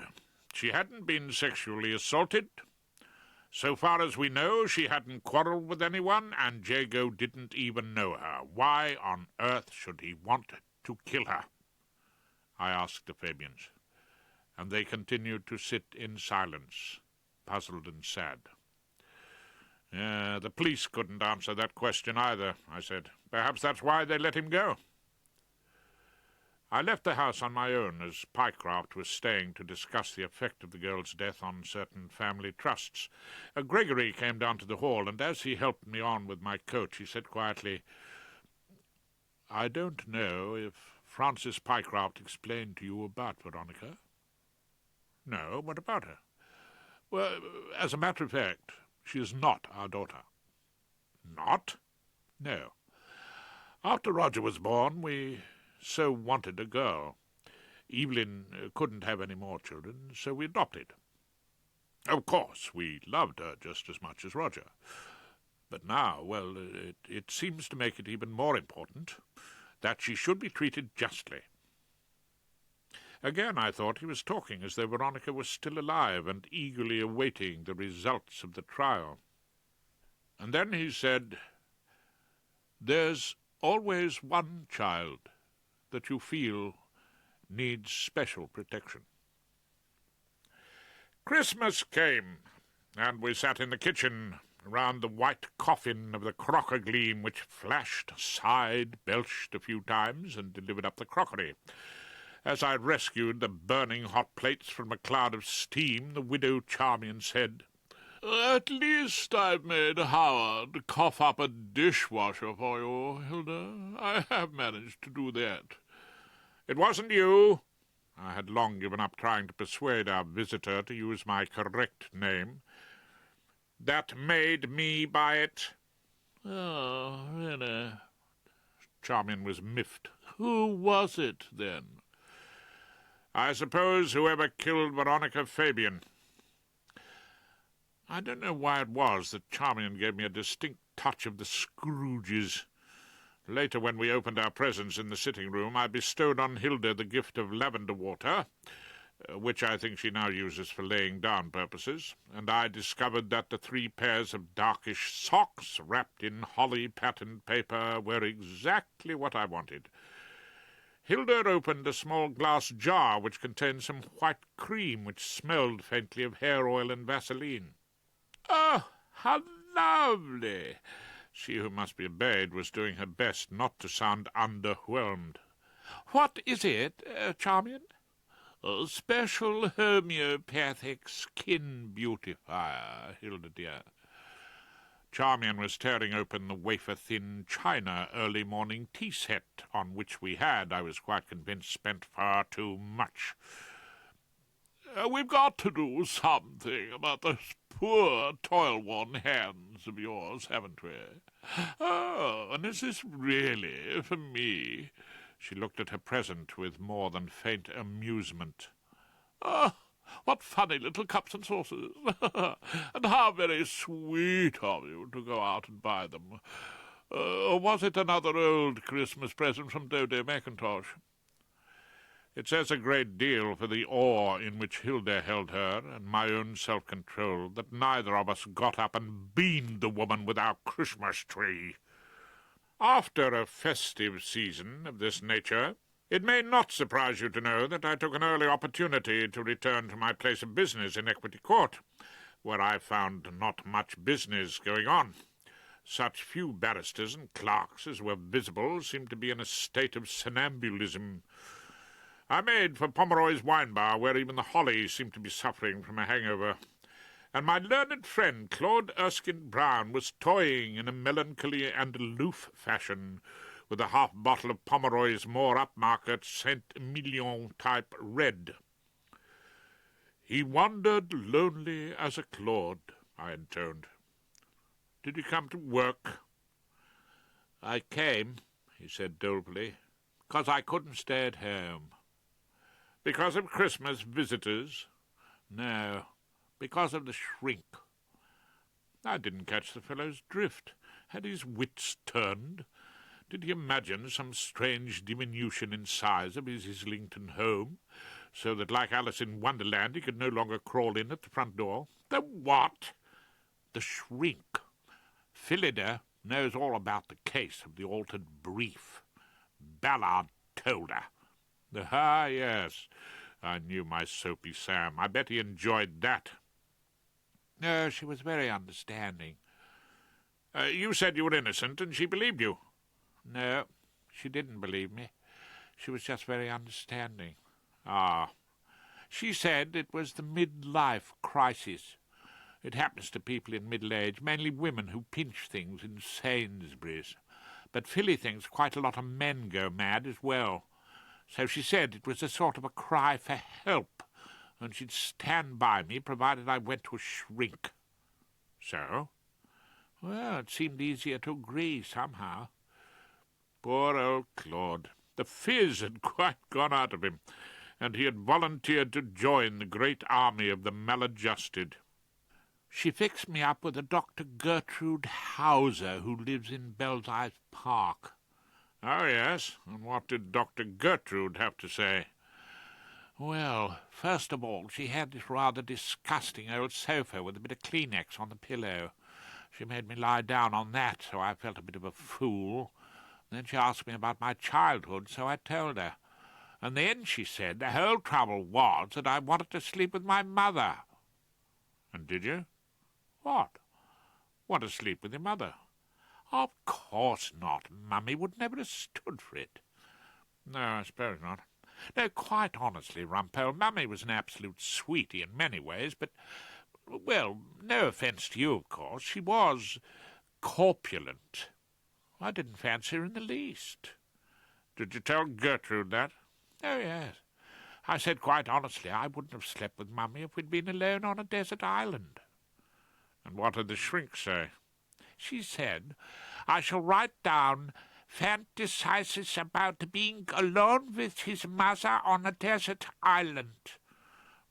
She hadn't been sexually assaulted. So far as we know, she hadn't quarreled with anyone, and Jago didn't even know her. Why on earth should he want to kill her?" I asked the Fabians, and they continued to sit in silence, puzzled and sad. "The police couldn't answer that question either," I said. "Perhaps that's why they let him go." I left the house on my own, as Pycroft was staying to discuss the effect of the girl's death on certain family trusts. Gregory came down to the hall, and as he helped me on with my coat, he said quietly, "I don't know if Francis Pycroft explained to you about Veronica?" "No, what about her?" "Well, as a matter of fact, she is not our daughter." "Not?" "No. After Roger was born, we so wanted a girl. Evelyn couldn't have any more children, so we adopted. Of course, we loved her just as much as Roger. But now, well, it seems to make it even more important that she should be treated justly." Again I thought he was talking as though Veronica was still alive and eagerly awaiting the results of the trial. And then he said, "There's always one child that you feel needs special protection." Christmas came, and we sat in the kitchen around the white coffin of the Crocker Gleam, which flashed, sighed, belched a few times, and delivered up the crockery. As I rescued the burning hot plates from a cloud of steam, the Widow Charmian said, "At least I've made Howard cough up a dishwasher for you, Hilda. I have managed to do that." "It wasn't you." I had long given up trying to persuade our visitor to use my correct name. "That made me buy it." "Oh, really?" Charmian was miffed. "Who was it, then?" "I suppose whoever killed Veronica Fabian." I don't know why it was that Charmian gave me a distinct touch of the Scrooges. Later, when we opened our presents in the sitting-room, I bestowed on Hilda the gift of lavender water, which I think she now uses for laying down purposes, and I discovered that the 3 pairs of darkish socks wrapped in holly-patterned paper were exactly what I wanted. Hilda opened a small glass jar which contained some white cream which smelled faintly of hair oil and Vaseline. "Oh, how lovely!" She who must be obeyed was doing her best not to sound underwhelmed. "What is it, Charmian?" "A special homeopathic skin beautifier, Hilda dear." Charmian was tearing open the wafer-thin china early-morning tea set, on which we had, I was quite convinced, spent far too much. "We've got to do something about those poor, toil-worn hands of yours, haven't we? Oh, and is this really for me?" She looked at her present with more than faint amusement. "Ah, what funny little cups and saucers! And how very sweet of you to go out and buy them. Or was it another old Christmas present from Dodo Mackintosh?" It says a great deal for the awe in which Hilda held her and my own self-control that neither of us got up and beamed the woman with our Christmas tree. After a festive season of this nature, it may not surprise you to know that I took an early opportunity to return to my place of business in Equity Court, where I found not much business going on. Such few barristers and clerks as were visible seemed to be in a state of somnambulism. I made for Pomeroy's wine bar, where even the holly seemed to be suffering from a hangover, and my learned friend Claude Erskine Brown was toying in a melancholy and aloof fashion with a half-bottle of Pomeroy's more upmarket Saint-Emilion-type red. "He wandered lonely as a Claude," I intoned. "Did you come to work?" "I came," he said dolefully, "because I couldn't stay at home." "Because of Christmas visitors?" "No, because of the shrink." I didn't catch the fellow's drift. Had his wits turned? Did he imagine some strange diminution in size of his Islington home, so that, like Alice in Wonderland, he could no longer crawl in at the front door? The what? The shrink. Phillida knows all about the case of the altered brief. Ballard told her. Ah, yes, I knew my soapy Sam. I bet he enjoyed that. No, she was very understanding. You said you were innocent, and she believed you. No, she didn't believe me. She was just very understanding. Ah. She said it was the midlife crisis. It happens to people in middle age, mainly women who pinch things in Sainsbury's. But Philly thinks quite a lot of men go mad as well. So she said it was a sort of a cry for help, and she'd stand by me, provided I went to a shrink. So? Well, it seemed easier to agree, somehow. Poor old Claude. The fizz had quite gone out of him, and he had volunteered to join the great army of the maladjusted. She fixed me up with a Dr. Gertrude Hauser, who lives in Belsize Park. Oh, yes, and what did Dr. Gertrude have to say? Well, first of all, she had this rather disgusting old sofa with a bit of Kleenex on the pillow. She made me lie down on that, so I felt a bit of a fool. Then she asked me about my childhood, so I told her. And then she said the whole trouble was that I wanted to sleep with my mother. And did you? What? Want to sleep with your mother? Of course not. Mummy would never have stood for it. No, I suppose not. No, quite honestly, Rumpole, Mummy was an absolute sweetie in many ways, but, well, no offence to you, of course, she was corpulent. I didn't fancy her in the least. Did you tell Gertrude that? Oh, yes. I said quite honestly I wouldn't have slept with Mummy if we'd been alone on a desert island. And what did the shrink say? She said, I shall write down fantasizes about being alone with his mother on a desert island.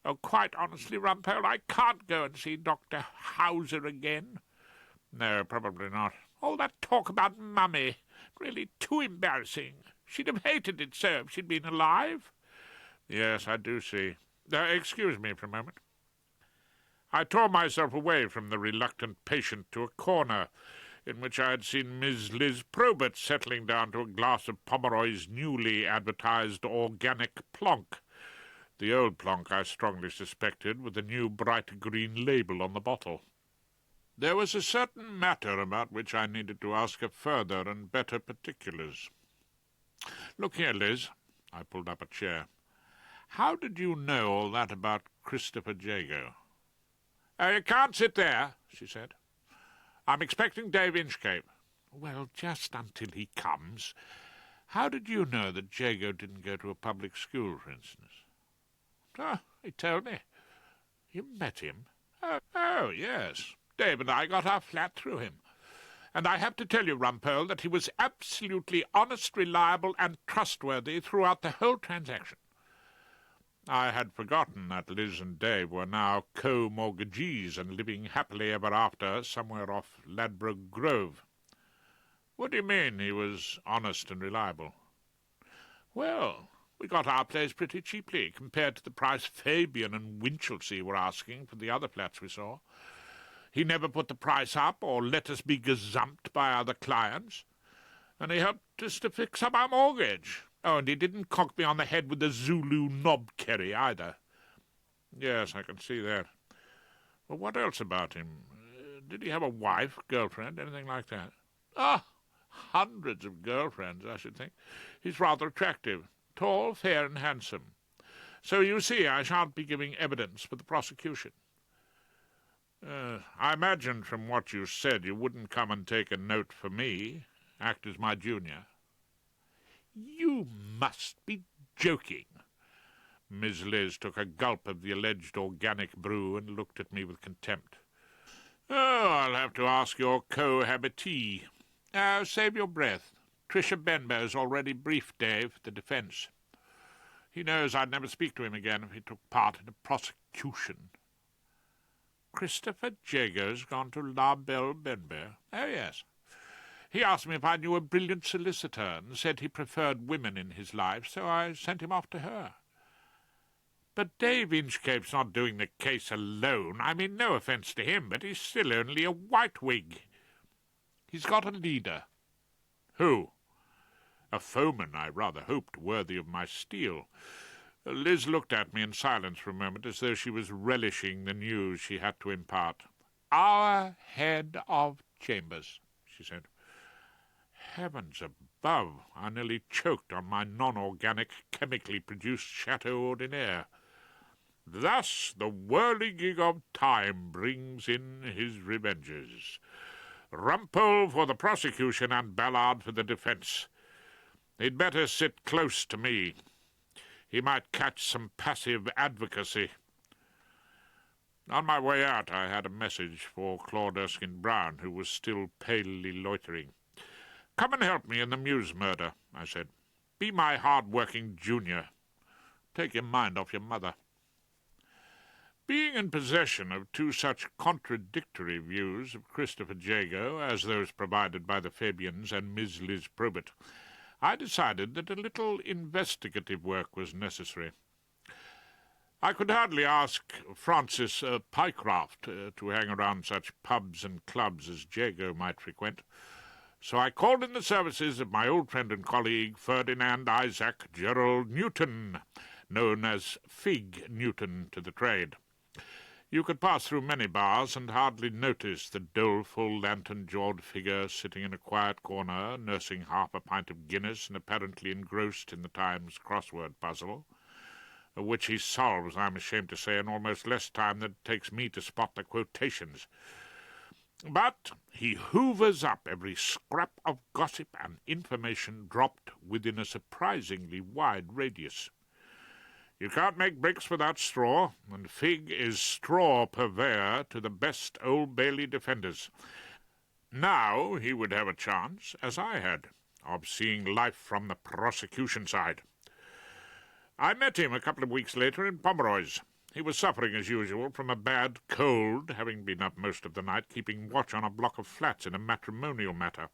Oh, quite honestly, Rumpole, I can't go and see Dr. Hauser again. No, probably not. All that talk about Mummy, really too embarrassing. She'd have hated it so if she'd been alive. Yes, I do see. Excuse me for a moment. I tore myself away from the reluctant patient to a corner in which I had seen Miss Liz Probert settling down to a glass of Pomeroy's newly advertised organic plonk. The old plonk, I strongly suspected, with a new bright green label on the bottle. There was a certain matter about which I needed to ask her further and better particulars. Look here, Liz. I pulled up a chair. How did you know all that about Christopher Jago? You can't sit there, she said. I'm expecting Dave Inchcape. Well, just until he comes. How did you know that Jago didn't go to a public school, for instance? He told me. You met him? Oh, yes. Dave and I got our flat through him. And I have to tell you, Rumpole, that he was absolutely honest, reliable, and trustworthy throughout the whole transaction. I had forgotten that Liz and Dave were now co-mortgagees and living happily ever after somewhere off Ladbroke Grove. What do you mean he was honest and reliable? Well, we got our place pretty cheaply compared to the price Fabian and Winchelsea were asking for the other flats we saw. He never put the price up or let us be gazumped by other clients, and he helped us to fix up our mortgage. Oh, and he didn't conk me on the head with the Zulu knob-kerry either. Yes, I can see that. Well, what else about him? Did he have a wife, girlfriend, anything like that? Hundreds of girlfriends, I should think. He's rather attractive, tall, fair, and handsome. So you see, I shan't be giving evidence for the prosecution. I imagined from what you said you wouldn't come and take a note for me, act as my junior. You must be joking. Miss Liz took a gulp of the alleged organic brew and looked at me with contempt. Oh, I'll have to ask your cohabitee. Save your breath. Tricia Benbow's already briefed Dave, the defence. He knows I'd never speak to him again if he took part in a prosecution. Christopher Jago's gone to La Belle Benbow? Oh, yes. He asked me if I knew a brilliant solicitor and said he preferred women in his life, so I sent him off to her. But Dave Inchcape's not doing the case alone. I mean, no offence to him, but he's still only a whitewig. He's got a leader. Who? A foeman, I rather hoped, worthy of my steel. Liz looked at me in silence for a moment, as though she was relishing the news she had to impart. Our head of chambers, she said. Heavens above, I nearly choked on my non-organic, chemically produced Chateau Ordinaire. Thus the whirligig of time brings in his revenges. Rumpole for the prosecution and Ballard for the defence. He'd better sit close to me. He might catch some passive advocacy. On my way out I had a message for Claude Erskine-Brown, who was still palely loitering. Come and help me in the Muse murder, I said. Be my hard-working junior. Take your mind off your mother. Being in possession of two such contradictory views of Christopher Jago as those provided by the Fabians and Miss Liz Probert, I decided that a little investigative work was necessary. I could hardly ask Francis Pycroft to hang around such pubs and clubs as Jago might frequent, so I called in the services of my old friend and colleague Ferdinand Isaac Gerald Newton, known as Fig Newton to the trade. You could pass through many bars and hardly notice the doleful, lantern-jawed figure sitting in a quiet corner, nursing half a pint of Guinness and apparently engrossed in the Times crossword puzzle, which he solves, I'm ashamed to say, in almost less time than it takes me to spot the quotations. But he hoovers up every scrap of gossip and information dropped within a surprisingly wide radius. You can't make bricks without straw, and Fig is straw purveyor to the best Old Bailey defenders. Now he would have a chance, as I had, of seeing life from the prosecution side. I met him a couple of weeks later in Pomeroy's. He was suffering, as usual, from a bad cold, having been up most of the night keeping watch on a block of flats in a matrimonial matter.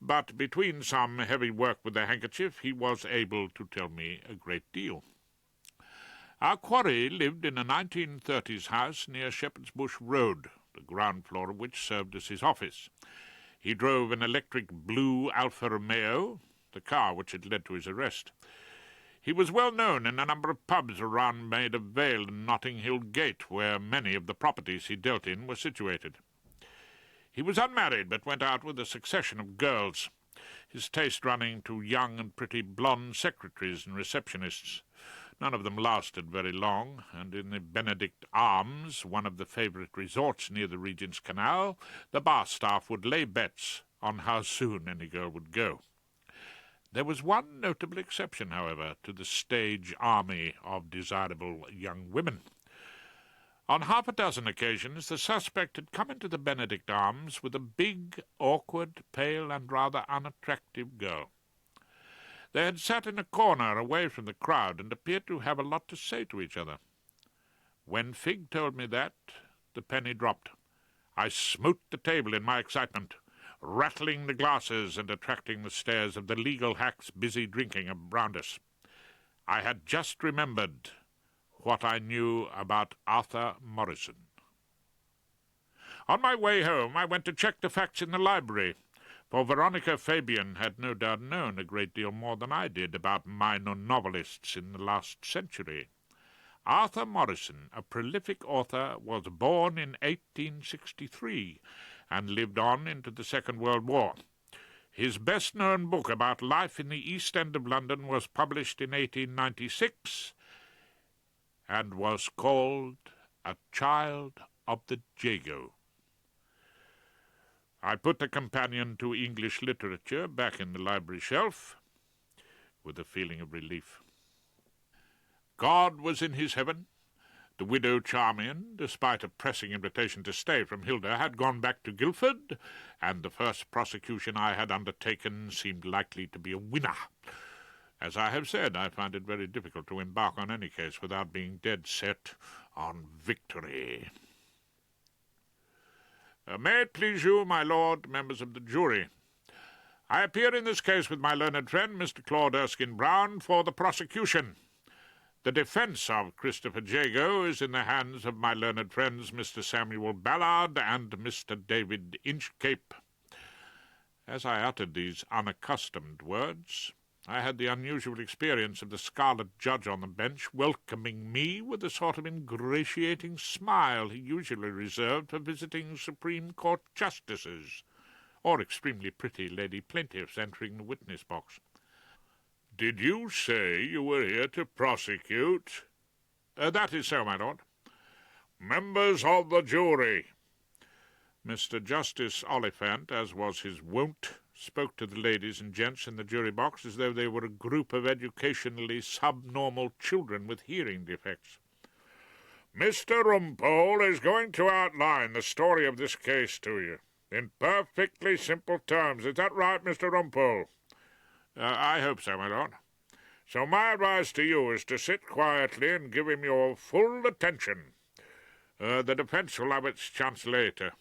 But between some heavy work with the handkerchief, he was able to tell me a great deal. Our quarry lived in a 1930s house near Shepherd's Bush Road, the ground floor of which served as his office. He drove an electric blue Alfa Romeo, the car which had led to his arrest. He was well known in a number of pubs around Maida Vale and Notting Hill Gate, where many of the properties he dealt in were situated. He was unmarried, but went out with a succession of girls, his taste running to young and pretty blonde secretaries and receptionists. None of them lasted very long, and in the Benedict Arms, one of the favourite resorts near the Regent's Canal, the bar staff would lay bets on how soon any girl would go. There was one notable exception, however, to the stage army of desirable young women. On half a dozen occasions the suspect had come into the Benedict Arms with a big, awkward, pale, and rather unattractive girl. They had sat in a corner away from the crowd and appeared to have a lot to say to each other. When Fig told me that, the penny dropped. I smote the table in my excitement, rattling the glasses and attracting the stares of the legal hacks busy drinking around us. I had just remembered what I knew about Arthur Morrison. On my way home, I went to check the facts in the library, for Veronica Fabian had no doubt known a great deal more than I did about minor novelists in the last century. Arthur Morrison, a prolific author, was born in 1863 and lived on into the Second World War. His best-known book about life in the East End of London was published in 1896 and was called A Child of the Jago. I put the companion to English literature back in the library shelf with a feeling of relief. God was in his heaven. The widow Charmian, despite a pressing invitation to stay from Hilda, had gone back to Guildford, and the first prosecution I had undertaken seemed likely to be a winner. As I have said, I find it very difficult to embark on any case without being dead set on victory. May it please you, my lord, members of the jury, I appear in this case with my learned friend, Mr. Claude Erskine-Brown, for the prosecution. The defence of Christopher Jago is in the hands of my learned friends, Mr. Samuel Ballard and Mr. David Inchcape. As I uttered these unaccustomed words, I had the unusual experience of the scarlet judge on the bench welcoming me with a sort of ingratiating smile he usually reserved for visiting Supreme Court justices, or extremely pretty lady plaintiffs entering the witness box. "Did you say you were here to prosecute?" That is so, my lord." "Members of the jury." Mr. Justice Oliphant, as was his wont, spoke to the ladies and gents in the jury box as though they were a group of educationally subnormal children with hearing defects. "Mr. Rumpole is going to outline the story of this case to you, in perfectly simple terms. Is that right, Mr. Rumpole?" I hope so, my lord." "So my advice to you is to sit quietly and give him your full attention. The defence will have its chance later."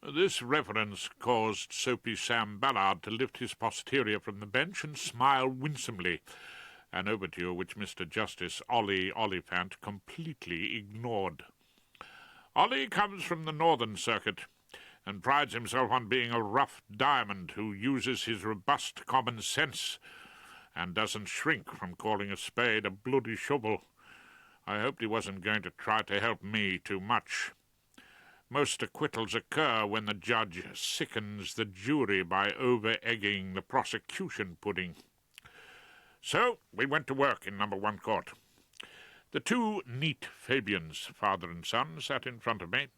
This reference caused Soapy Sam Ballard to lift his posterior from the bench and smile winsomely, an overture which Mr. Justice Ollie Oliphant completely ignored. Ollie comes from the Northern Circuit, and prides himself on being a rough diamond who uses his robust common sense and doesn't shrink from calling a spade a bloody shovel. I hoped he wasn't going to try to help me too much. Most acquittals occur when the judge sickens the jury by over-egging the prosecution pudding. So we went to work in number 1 court. The two neat Fabians, father and son, sat in front of me.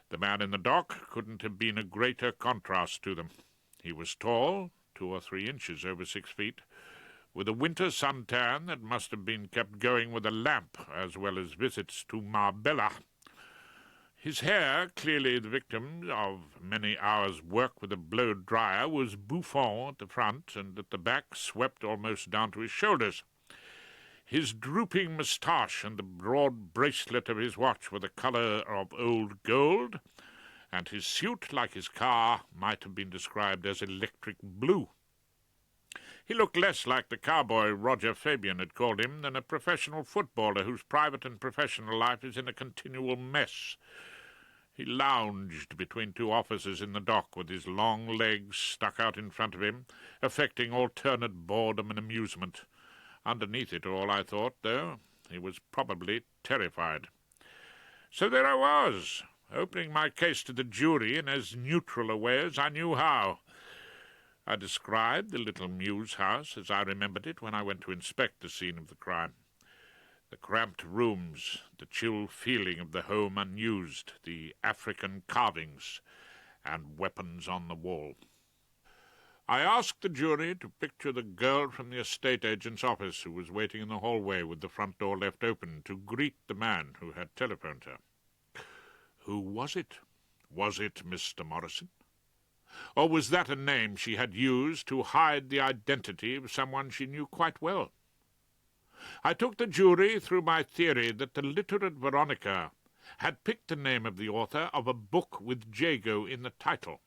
The man in the dock couldn't have been a greater contrast to them. He was tall, 2 or 3 inches over 6 feet, with a winter suntan that must have been kept going with a lamp, as well as visits to Marbella. His hair, clearly the victim of many hours' work with a blow-dryer, was bouffant at the front and at the back swept almost down to his shoulders. His drooping moustache and the broad bracelet of his watch were the colour of old gold, and his suit, like his car, might have been described as electric blue. He looked less like the cowboy Roger Fabian had called him than a professional footballer whose private and professional life is in a continual mess. He lounged between two officers in the dock with his long legs stuck out in front of him, affecting alternate boredom and amusement. Underneath it all, I thought, though, he was probably terrified. So there I was, opening my case to the jury in as neutral a way as I knew how. I described the little Muse house as I remembered it when I went to inspect the scene of the crime. The cramped rooms, the chill feeling of the home unused, the African carvings, and weapons on the wall. I asked the jury to picture the girl from the estate agent's office who was waiting in the hallway with the front door left open to greet the man who had telephoned her. Who was it? Was it Mr. Morrison? Or was that a name she had used to hide the identity of someone she knew quite well? I took the jury through my theory that the literate Veronica had picked the name of the author of a book with Jago in the title.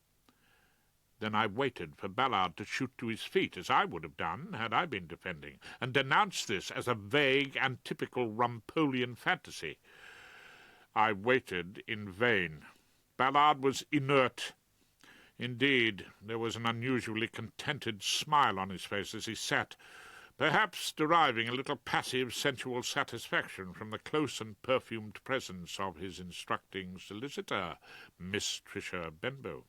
Then I waited for Ballard to shoot to his feet, as I would have done had I been defending, and denounced this as a vague and typical Rumpolean fantasy. I waited in vain. Ballard was inert. Indeed, there was an unusually contented smile on his face as he sat, perhaps deriving a little passive sensual satisfaction from the close and perfumed presence of his instructing solicitor, Miss Tricia Benbow.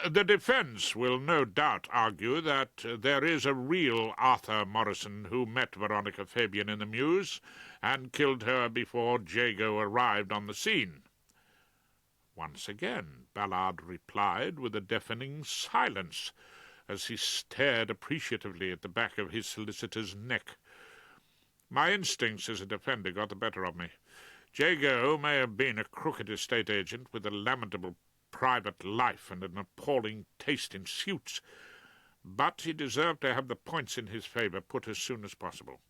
The defence will no doubt argue that there is a real Arthur Morrison who met Veronica Fabian in the Muse and killed her before Jago arrived on the scene. Once again, Ballard replied with a deafening silence, as he stared appreciatively at the back of his solicitor's neck. My instincts as a defender got the better of me. Jago may have been a crooked estate agent with a lamentable private life and an appalling taste in suits, but he deserved to have the points in his favour put as soon as possible.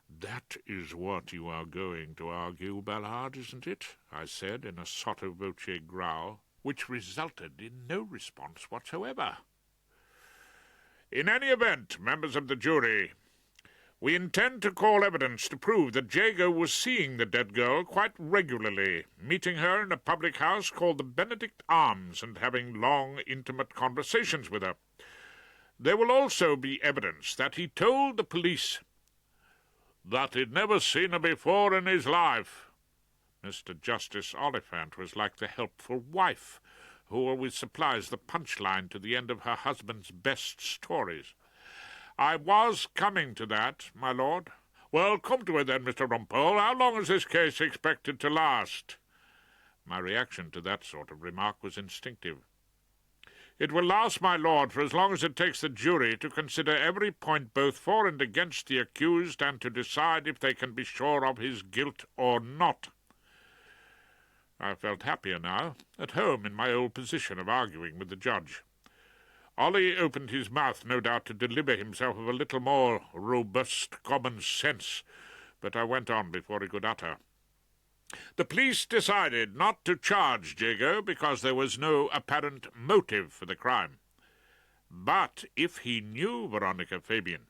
"That is what you are going to argue, Ballard, isn't it?" I said in a sotto voce growl, which resulted in no response whatsoever. "In any event, members of the jury, we intend to call evidence to prove that Jago was seeing the dead girl quite regularly, meeting her in a public house called the Benedict Arms and having long, intimate conversations with her. There will also be evidence that he told the police that he'd never seen her before in his life." Mr. Justice Oliphant was like the helpful wife who always supplies the punchline to the end of her husband's best stories. "I was coming to that, my lord." "Well, come to it then, Mr. Rumpole. How long is this case expected to last?" My reaction to that sort of remark was instinctive. "It will last, my lord, for as long as it takes the jury to consider every point both for and against the accused and to decide if they can be sure of his guilt or not." I felt happier now, at home in my old position of arguing with the judge. Ollie opened his mouth, no doubt, to deliver himself of a little more robust common sense, but I went on before he could utter. "The police decided not to charge Jago because there was no apparent motive for the crime. But if he knew Veronica Fabian,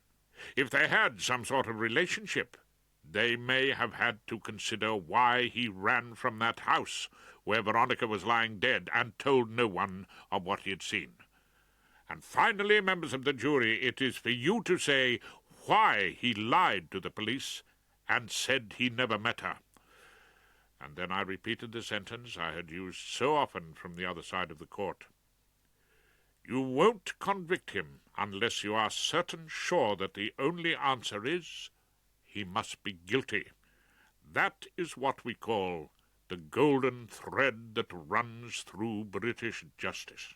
if they had some sort of relationship, they may have had to consider why he ran from that house where Veronica was lying dead and told no one of what he had seen. And finally, members of the jury, it is for you to say why he lied to the police and said he never met her." And then I repeated the sentence I had used so often from the other side of the court. "You won't convict him unless you are sure that the only answer is he must be guilty. That is what we call the golden thread that runs through British justice."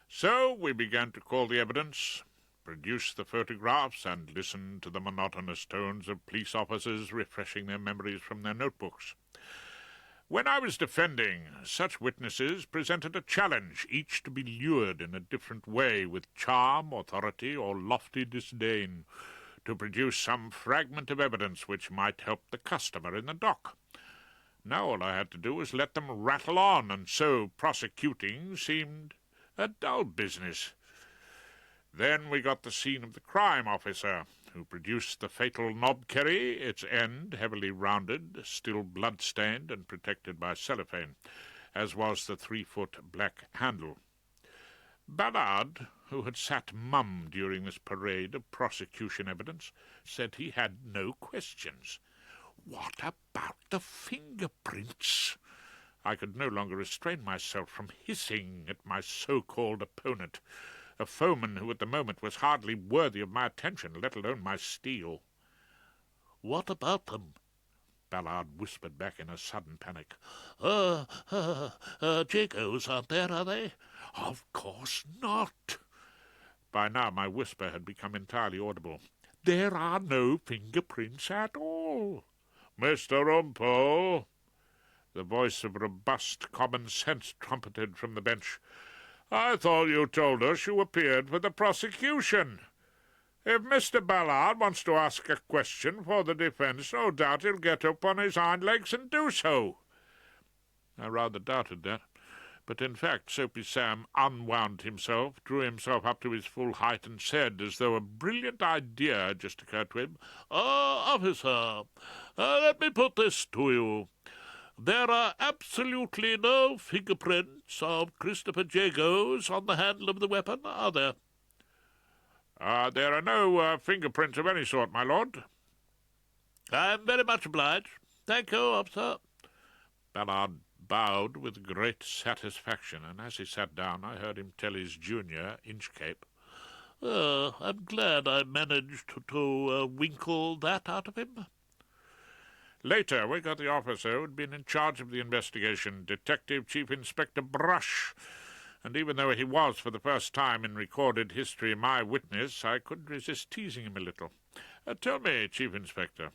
So we began to call the evidence, produce the photographs, and listen to the monotonous tones of police officers refreshing their memories from their notebooks. When I was defending, such witnesses presented a challenge, each to be lured in a different way with charm, authority, or lofty disdain, to produce some fragment of evidence which might help the customer in the dock. Now all I had to do was let them rattle on, and so prosecuting seemed a dull business. Then we got the scene of the crime officer, who produced the fatal knobkerry, its end heavily rounded, still blood-stained and protected by cellophane, as was the 3-foot black handle. Ballard, who had sat mum during this parade of prosecution evidence, said he had no questions. What about the fingerprints? I could no longer restrain myself from hissing at my so-called opponent, a foeman who at the moment was hardly worthy of my attention, let alone my steel. "What about them?" Ballard whispered back in a sudden panic. Jacos aren't there, are they?" "Of course not." By now my whisper had become entirely audible. "There are no fingerprints at all." "Mr. Rumpole," the voice of robust common sense trumpeted from the bench, "I thought you told us you appeared for the prosecution. If Mr. Ballard wants to ask a question for the defence, no doubt he'll get up on his hind legs and do so." I rather doubted that, but in fact Soapy Sam unwound himself, drew himself up to his full height, and said, as though a brilliant idea had just occurred to him, "Officer, let me put this to you. There are absolutely no fingerprints of Christopher Jagos on the handle of the weapon, are there?" "There are no fingerprints of any sort, my lord." "I'm very much obliged. Thank you, officer." Ballard bowed with great satisfaction, and as he sat down I heard him tell his junior, Inchcape, "I'm glad I managed to winkle that out of him." Later we got the officer who had been in charge of the investigation, Detective Chief Inspector Brush, and even though he was for the first time in recorded history my witness, I couldn't resist teasing him a little. "Tell me, Chief Inspector,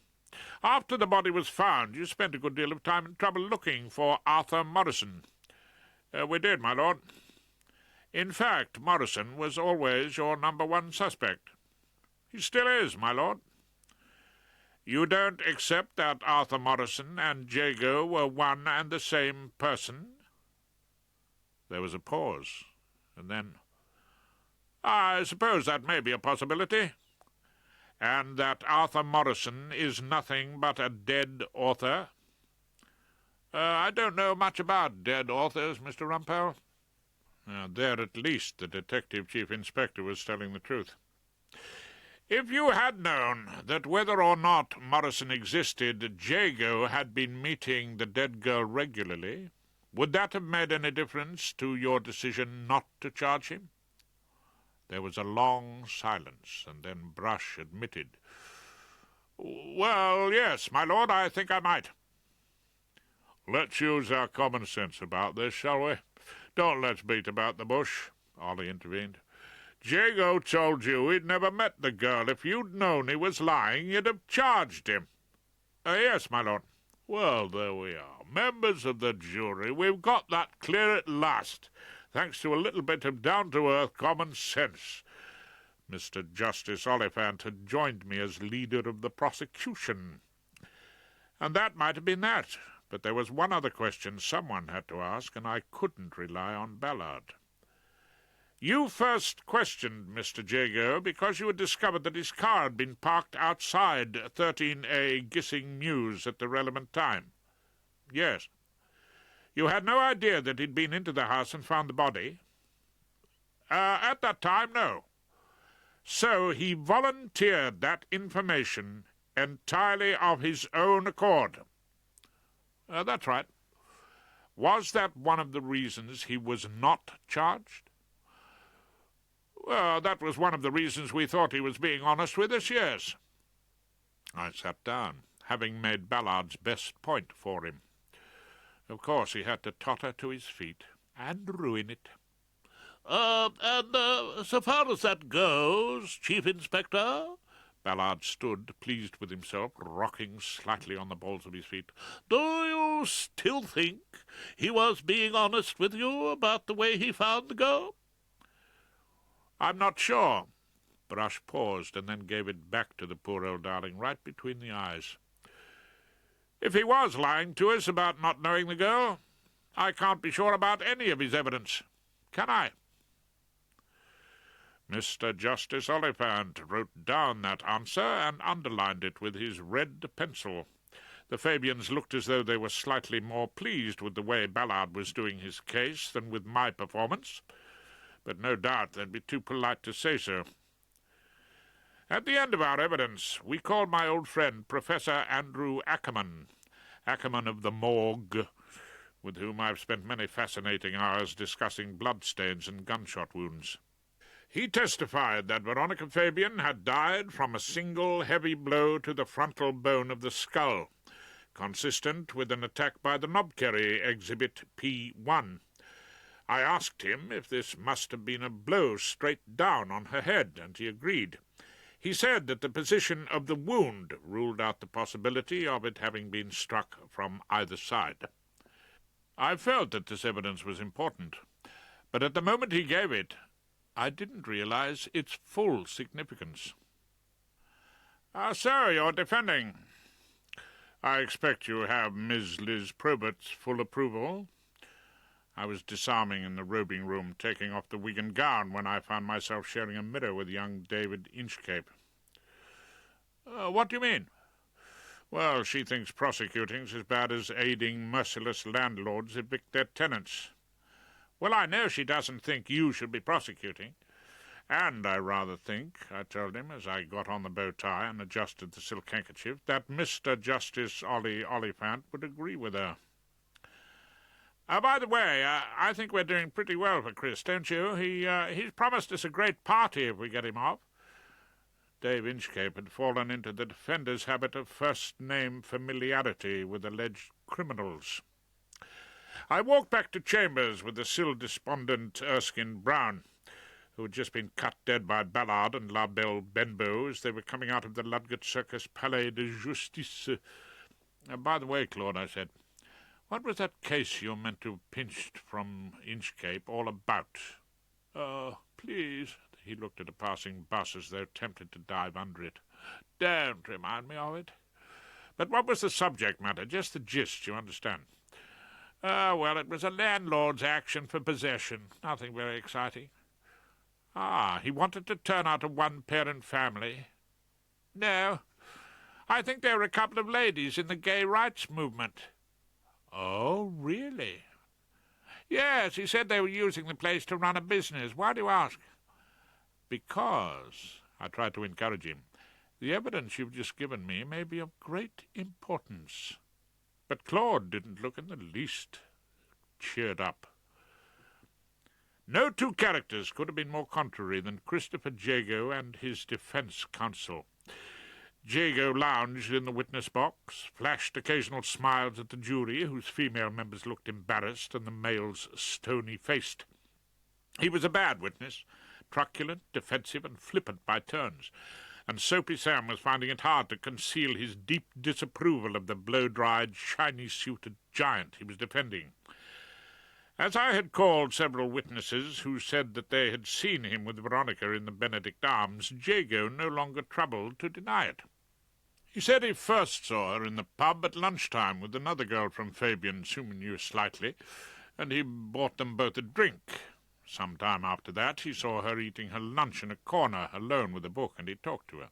after the body was found, you spent a good deal of time and trouble looking for Arthur Morrison." "We did, my lord." "In fact, Morrison was always your number one suspect." "He still is, my lord." "You don't accept that Arthur Morrison and Jago were one and the same person?" There was a pause, and then, "I suppose that may be a possibility." "And that Arthur Morrison is nothing but a dead author?" "I don't know much about dead authors, Mr. Rumpole." There at least the Detective Chief Inspector was telling the truth. "If you had known that whether or not Morrison existed, Jago had been meeting the dead girl regularly, would that have made any difference to your decision not to charge him?" There was a long silence, and then Brush admitted, "Well, yes, my lord, I think I might." "Let's use our common sense about this, shall we? Don't let's beat about the bush," Ollie intervened. "Jago told you he'd never met the girl. If you'd known he was lying, you'd have charged him." "Yes, my lord." "Well, there we are. Members of the jury, we've got that clear at last, thanks to a little bit of down-to-earth common sense." Mr. Justice Oliphant had joined me as leader of the prosecution. And that might have been that, but there was one other question someone had to ask, and I couldn't rely on Ballard. "You first questioned Mr. Jago because you had discovered that his car had been parked outside 13A Gissing Muse at the relevant time?" "Yes." "You had no idea that he'd been into the house and found the body?" "At that time, no." "So he volunteered that information entirely of his own accord?" "That's right." "Was that one of the reasons he was not charged?" "Well, that was one of the reasons we thought he was being honest with us, yes." I sat down, having made Ballard's best point for him. Of course he had to totter to his feet and ruin it. And so far as that goes, Chief Inspector," Ballard stood, pleased with himself, rocking slightly on the balls of his feet, "do you still think he was being honest with you about the way he found the girl?" "I'm not sure." Brush paused and then gave it back to the poor old darling right between the eyes. "If he was lying to us about not knowing the girl, I can't be sure about any of his evidence. Can I?" Mr. Justice Oliphant wrote down that answer and underlined it with his red pencil. The Fabians looked as though they were slightly more pleased with the way Ballard was doing his case than with my performance, but no doubt they'd be too polite to say so. At the end of our evidence, we called my old friend Professor Andrew Ackerman of the morgue, with whom I've spent many fascinating hours discussing bloodstains and gunshot wounds. He testified that Veronica Fabian had died from a single heavy blow to the frontal bone of the skull, consistent with an attack by the Knobkerry exhibit P1. I asked him if this must have been a blow straight down on her head, and he agreed. He said that the position of the wound ruled out the possibility of it having been struck from either side. I felt that this evidence was important, but at the moment he gave it, I didn't realize its full significance. Sir, you're defending. I expect you have Ms. Liz Probert's full approval. I was disarming in the robing room, taking off the wig and gown, when I found myself sharing a mirror with young David Inchcape. What do you mean? Well, she thinks prosecuting's as bad as aiding merciless landlords evict their tenants. Well, I know she doesn't think you should be prosecuting. And I rather think, I told him as I got on the bow tie and adjusted the silk handkerchief, that Mr. Justice Oliphant would agree with her. By the way, I think we're doing pretty well for Chris, don't you? He's promised us a great party if we get him off. Dave Inchcape had fallen into the defender's habit of first-name familiarity with alleged criminals. I walked back to chambers with the still-despondent Erskine Brown, who had just been cut dead by Ballard and La Belle Benbow as they were coming out of the Ludgate Circus Palais de Justice. By the way, Claude, I said, what was that case you meant to have pinched from Inchcape all about? Please. He looked at a passing bus as though tempted to dive under it. Don't remind me of it. But what was the subject matter? Just the gist, you understand. Well, it was a landlord's action for possession. Nothing very exciting. He wanted to turn out a one-parent family. No. I think there were a couple of ladies in the gay rights movement. Oh, really? Yes, he said they were using the place to run a business. Why do you ask? Because, I tried to encourage him, the evidence you've just given me may be of great importance. But Claude didn't look in the least cheered up. No two characters could have been more contrary than Christopher Jago and his defence counsel. Jago lounged in the witness box, flashed occasional smiles at the jury, whose female members looked embarrassed and the males stony-faced. He was a bad witness, truculent, defensive, and flippant by turns, and Soapy Sam was finding it hard to conceal his deep disapproval of the blow-dried, shiny-suited giant he was defending. As I had called several witnesses who said that they had seen him with Veronica in the Benedict Arms, Jago no longer troubled to deny it. He said he first saw her in the pub at lunchtime with another girl from Fabian's whom he knew slightly, and he bought them both a drink. Some time after that he saw her eating her lunch in a corner, alone with a book, and he talked to her.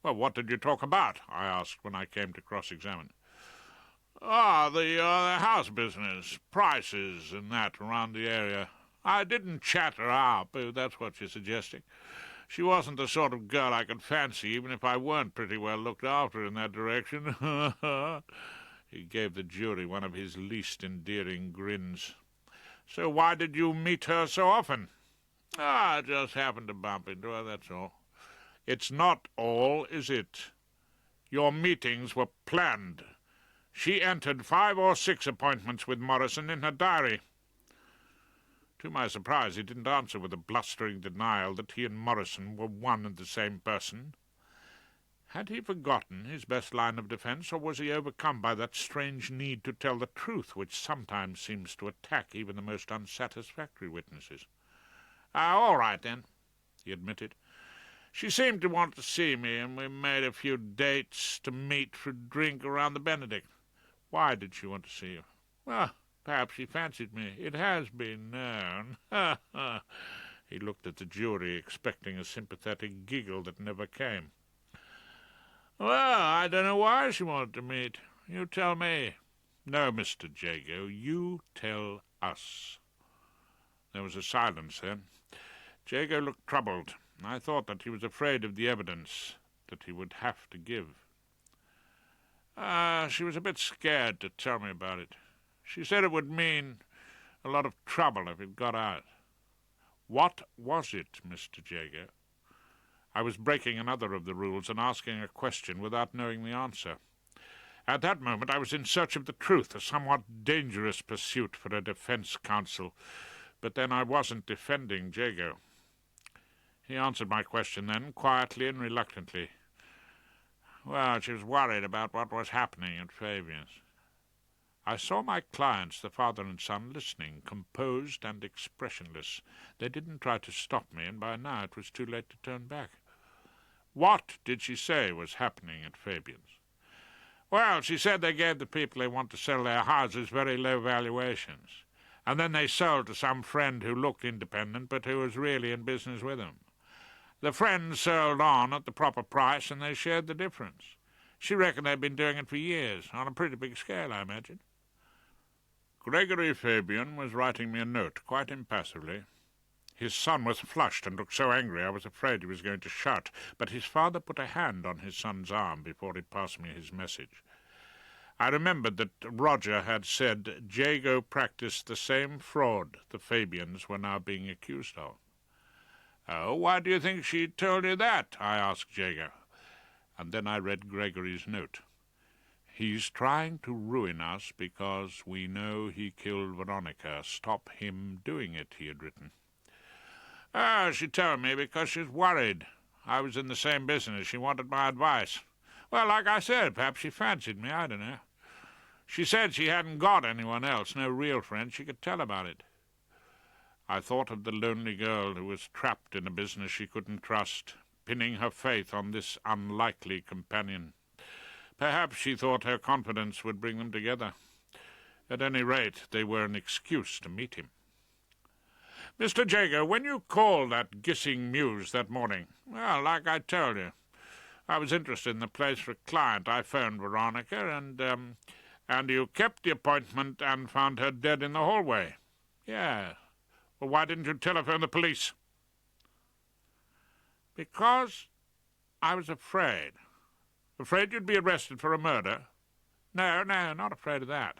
Well, what did you talk about? I asked when I came to cross-examine. The house business, prices and that around the area. I didn't chat her up, if that's what you're suggesting. She wasn't the sort of girl I could fancy, even if I weren't pretty well looked after in that direction. He gave the jury one of his least endearing grins. So why did you meet her so often? I just happened to bump into her, that's all. It's not all, is it? Your meetings were planned. She entered 5 or 6 appointments with Morrison in her diary. To my surprise, he didn't answer with a blustering denial that he and Morrison were one and the same person. Had he forgotten his best line of defence, or was he overcome by that strange need to tell the truth which sometimes seems to attack even the most unsatisfactory witnesses? All right, then, he admitted. She seemed to want to see me, and we made a few dates to meet for a drink around the Benedict. Why did she want to see you? Well, perhaps she fancied me. It has been known. He looked at the jury, expecting a sympathetic giggle that never came. "Well, I don't know why she wanted to meet. You tell me." "No, Mr. Jago, you tell us." There was a silence then. Jago looked troubled. I thought that he was afraid of the evidence that he would have to give. She was a bit scared to tell me about it. She said it would mean a lot of trouble if it got out. What was it, Mr. Jago? I was breaking another of the rules and asking a question without knowing the answer. At that moment I was in search of the truth, a somewhat dangerous pursuit for a defense counsel. But then I wasn't defending Jago. He answered my question then, quietly and reluctantly. Well, she was worried about what was happening at Fabian's. I saw my clients, the father and son, listening, composed and expressionless. They didn't try to stop me, and by now it was too late to turn back. What did she say was happening at Fabian's? Well, she said they gave the people they want to sell their houses very low valuations, and then they sold to some friend who looked independent but who was really in business with them. The friend sold on at the proper price, and they shared the difference. She reckoned they'd been doing it for years, on a pretty big scale, I imagine. Gregory Fabian was writing me a note, quite impassively. His son was flushed and looked so angry I was afraid he was going to shout, but his father put a hand on his son's arm before he passed me his message. I remembered that Roger had said Jago practiced the same fraud the Fabians were now being accused of. Oh, why do you think she told you that? I asked Jago. And then I read Gregory's note. He's trying to ruin us because we know he killed Veronica. Stop him doing it, he had written. She told me because she's worried. I was in the same business. She wanted my advice. Well, like I said, perhaps she fancied me, I don't know. She said she hadn't got anyone else, no real friend she could tell about it. I thought of the lonely girl who was trapped in a business she couldn't trust, pinning her faith on this unlikely companion. Perhaps she thought her confidence would bring them together. At any rate, they were an excuse to meet him. Mr. Jago, when you called at Gissing Muse that morning, well, like I told you, I was interested in the place for a client. I phoned Veronica, and you kept the appointment and found her dead in the hallway. Yeah. Well, why didn't you telephone the police? Because I was afraid. Afraid you'd be arrested for a murder? No, not afraid of that.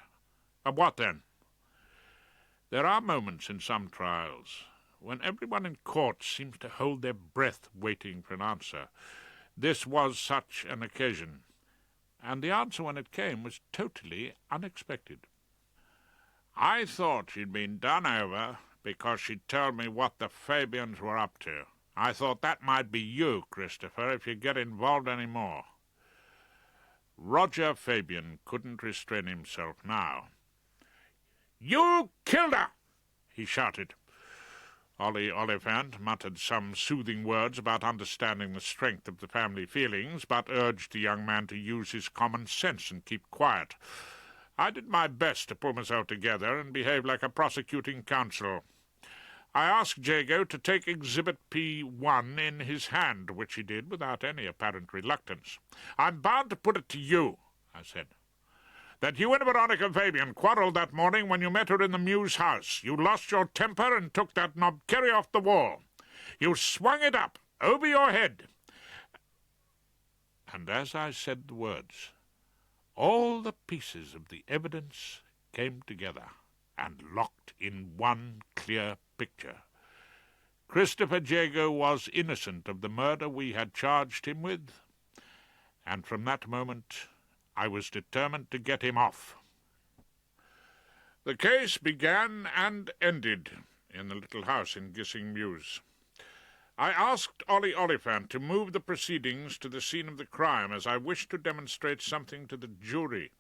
Of what, then? There are moments in some trials when everyone in court seems to hold their breath waiting for an answer. This was such an occasion, and the answer when it came was totally unexpected. I thought she'd been done over because she'd told me what the Fabians were up to. I thought that might be you, Christopher, if you get involved any more. Roger Fabian couldn't restrain himself now. You killed her, he shouted. Ollie Oliphant muttered some soothing words about understanding the strength of the family feelings, but urged the young man to use his common sense and keep quiet. I did my best to pull myself together and behave like a prosecuting counsel. I asked Jago to take Exhibit P1 in his hand, which he did without any apparent reluctance. I'm bound to put it to you, I said, that you and Veronica Fabian quarrelled that morning when you met her in the Muse house. You lost your temper and took that knobkerry off the wall. You swung it up over your head. And as I said the words, all the pieces of the evidence came together and locked in one clear picture. Christopher Jago was innocent of the murder we had charged him with, and from that moment I was determined to get him off. The case began and ended in the little house in Gissing Muse. I asked Ollie Oliphant to move the proceedings to the scene of the crime, as I wished to demonstrate something to the jury,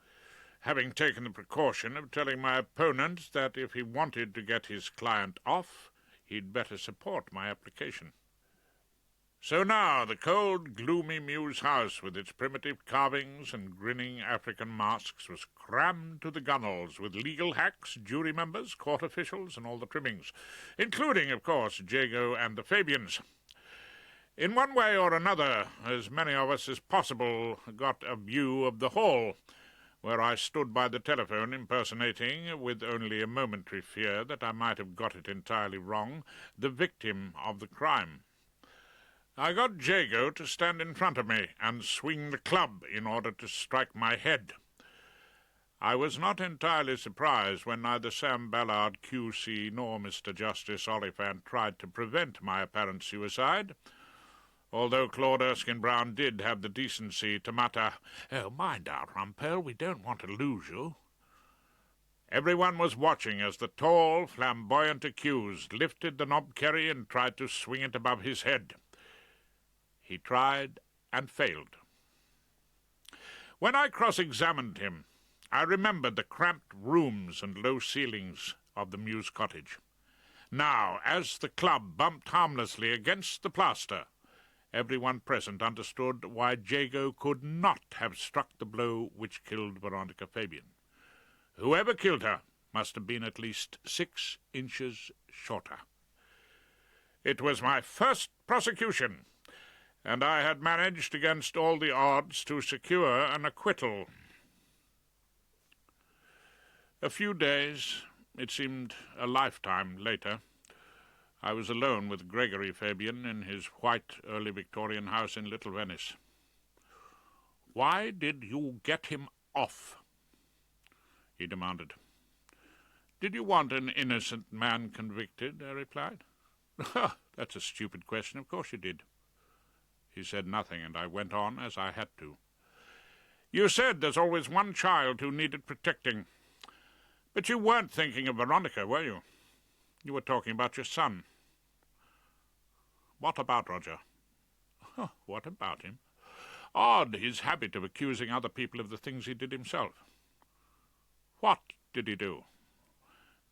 having taken the precaution of telling my opponent that if he wanted to get his client off, he'd better support my application. So now the cold, gloomy Muse house, with its primitive carvings and grinning African masks, was crammed to the gunwales with legal hacks, jury members, court officials, and all the trimmings, including, of course, Jago and the Fabians. In one way or another, as many of us as possible got a view of the hall, where I stood by the telephone impersonating, with only a momentary fear that I might have got it entirely wrong, the victim of the crime. I got Jago to stand in front of me and swing the club in order to strike my head. I was not entirely surprised when neither Sam Ballard, QC, nor Mr. Justice Oliphant tried to prevent my apparent suicide, although Claude Erskine-Brown did have the decency to mutter, "Oh, mind out, Rumpole, we don't want to lose you." Everyone was watching as the tall, flamboyant accused lifted the knobkerrie and tried to swing it above his head. He tried and failed. When I cross-examined him, I remembered the cramped rooms and low ceilings of the Muse cottage. Now, as the club bumped harmlessly against the plaster, everyone present understood why Jago could not have struck the blow which killed Veronica Fabian. Whoever killed her must have been at least 6 inches shorter. It was my first prosecution, and I had managed against all the odds to secure an acquittal. A few days, it seemed a lifetime later, I was alone with Gregory Fabian in his white early Victorian house in Little Venice. "Why did you get him off?" he demanded. "Did you want an innocent man convicted?" I replied. "That's a stupid question. Of course you did." He said nothing, and I went on as I had to. "You said there's always one child who needed protecting. But you weren't thinking of Veronica, were you? You were talking about your son." "What about Roger?" "What about him? Odd, his habit of accusing other people of the things he did himself." "What did he do?"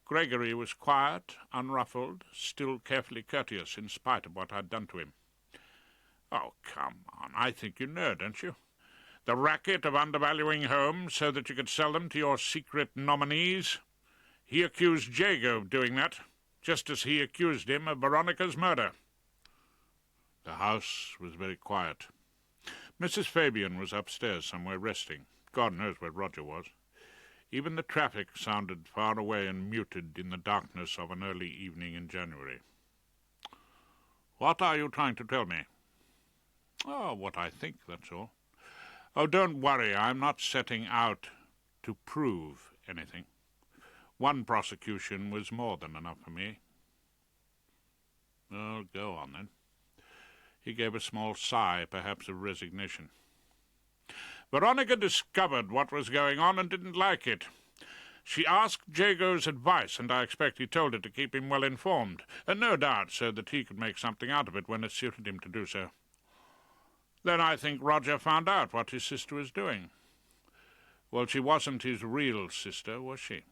Gregory was quiet, unruffled, still carefully courteous in spite of what I'd done to him. "Oh, come on, I think you know, don't you? The racket of undervaluing homes so that you could sell them to your secret nominees. He accused Jago of doing that, just as he accused him of Veronica's murder." The house was very quiet. Mrs. Fabian was upstairs somewhere resting. God knows where Roger was. Even the traffic sounded far away and muted in the darkness of an early evening in January. "What are you trying to tell me?" "Oh, what I think, that's all." "Oh, don't worry, I'm not setting out to prove anything. One prosecution was more than enough for me." "Oh, go on, then." He gave a small sigh, perhaps of resignation. "Veronica discovered what was going on and didn't like it. She asked Jago's advice, and I expect he told her to keep him well informed, and no doubt so that he could make something out of it when it suited him to do so. Then I think Roger found out what his sister was doing. Well, she wasn't his real sister, was she?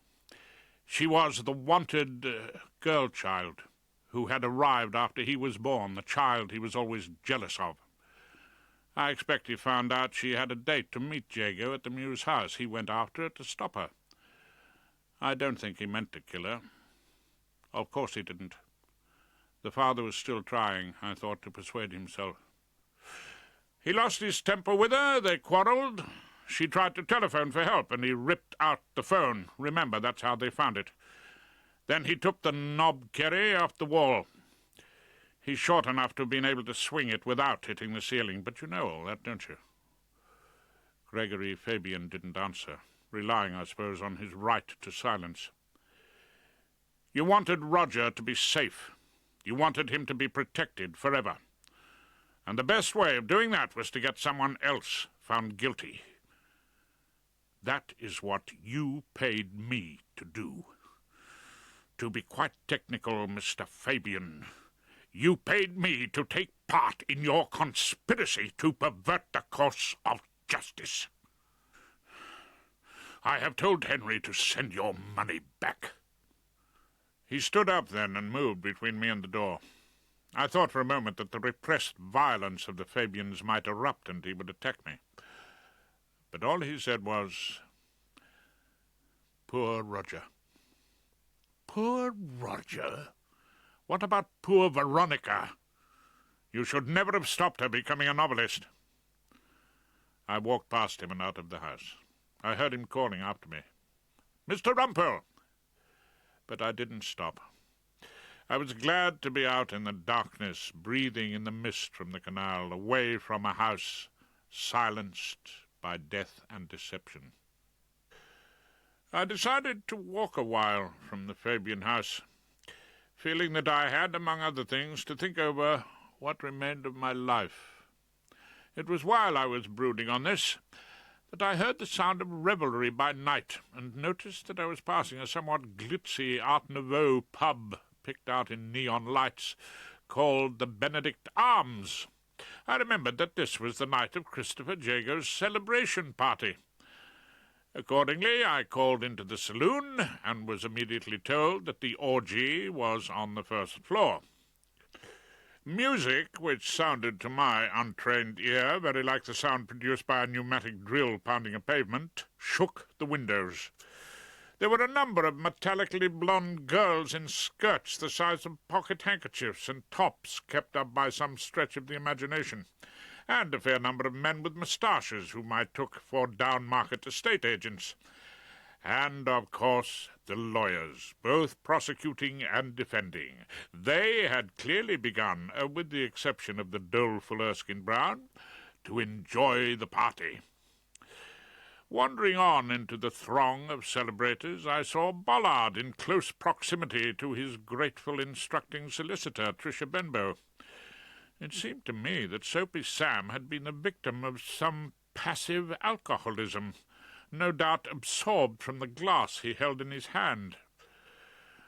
She was the wanted girl child who had arrived after he was born, the child he was always jealous of. I expect he found out she had a date to meet Jago at the Muse house. He went after her to stop her. I don't think he meant to kill her. Of course he didn't. The father was still trying, I thought, to persuade himself. He lost his temper with her, they quarrelled. She tried to telephone for help, and he ripped out the phone. Remember, that's how they found it. Then he took the knobkerrie off the wall. He's short enough to have been able to swing it without hitting the ceiling, but you know all that, don't you?" Gregory Fabian didn't answer, relying, I suppose, on his right to silence. "You wanted Roger to be safe. You wanted him to be protected forever. And the best way of doing that was to get someone else found guilty. That is what you paid me to do. To be quite technical, Mr. Fabian, you paid me to take part in your conspiracy to pervert the course of justice. I have told Henry to send your money back." He stood up then and moved between me and the door. I thought for a moment that the repressed violence of the Fabians might erupt and he would attack me. But all he said was, "Poor Roger." "Poor Roger? What about poor Veronica? You should never have stopped her becoming a novelist." I walked past him and out of the house. I heard him calling after me, "Mr. Rumpole!" But I didn't stop. I was glad to be out in the darkness, breathing in the mist from the canal, away from a house silenced by death and deception. I decided to walk a while from the Fabian house, feeling that I had, among other things, to think over what remained of my life. It was while I was brooding on this that I heard the sound of revelry by night, and noticed that I was passing a somewhat glitzy Art Nouveau pub, picked out in neon lights, called the Benedict Arms. I remembered that this was the night of Christopher Jago's celebration party. Accordingly, I called into the saloon, and was immediately told that the orgy was on the first floor. Music, which sounded to my untrained ear very like the sound produced by a pneumatic drill pounding a pavement, shook the windows. There were a number of metallically blonde girls in skirts the size of pocket handkerchiefs and tops kept up by some stretch of the imagination, and a fair number of men with moustaches whom I took for down-market estate agents. And, of course, the lawyers, both prosecuting and defending. They had clearly begun, with the exception of the doleful Erskine Brown, to enjoy the party. Wandering on into the throng of celebrators, I saw Bollard in close proximity to his grateful instructing solicitor, Tricia Benbow. It seemed to me that Soapy Sam had been the victim of some passive alcoholism, no doubt absorbed from the glass he held in his hand.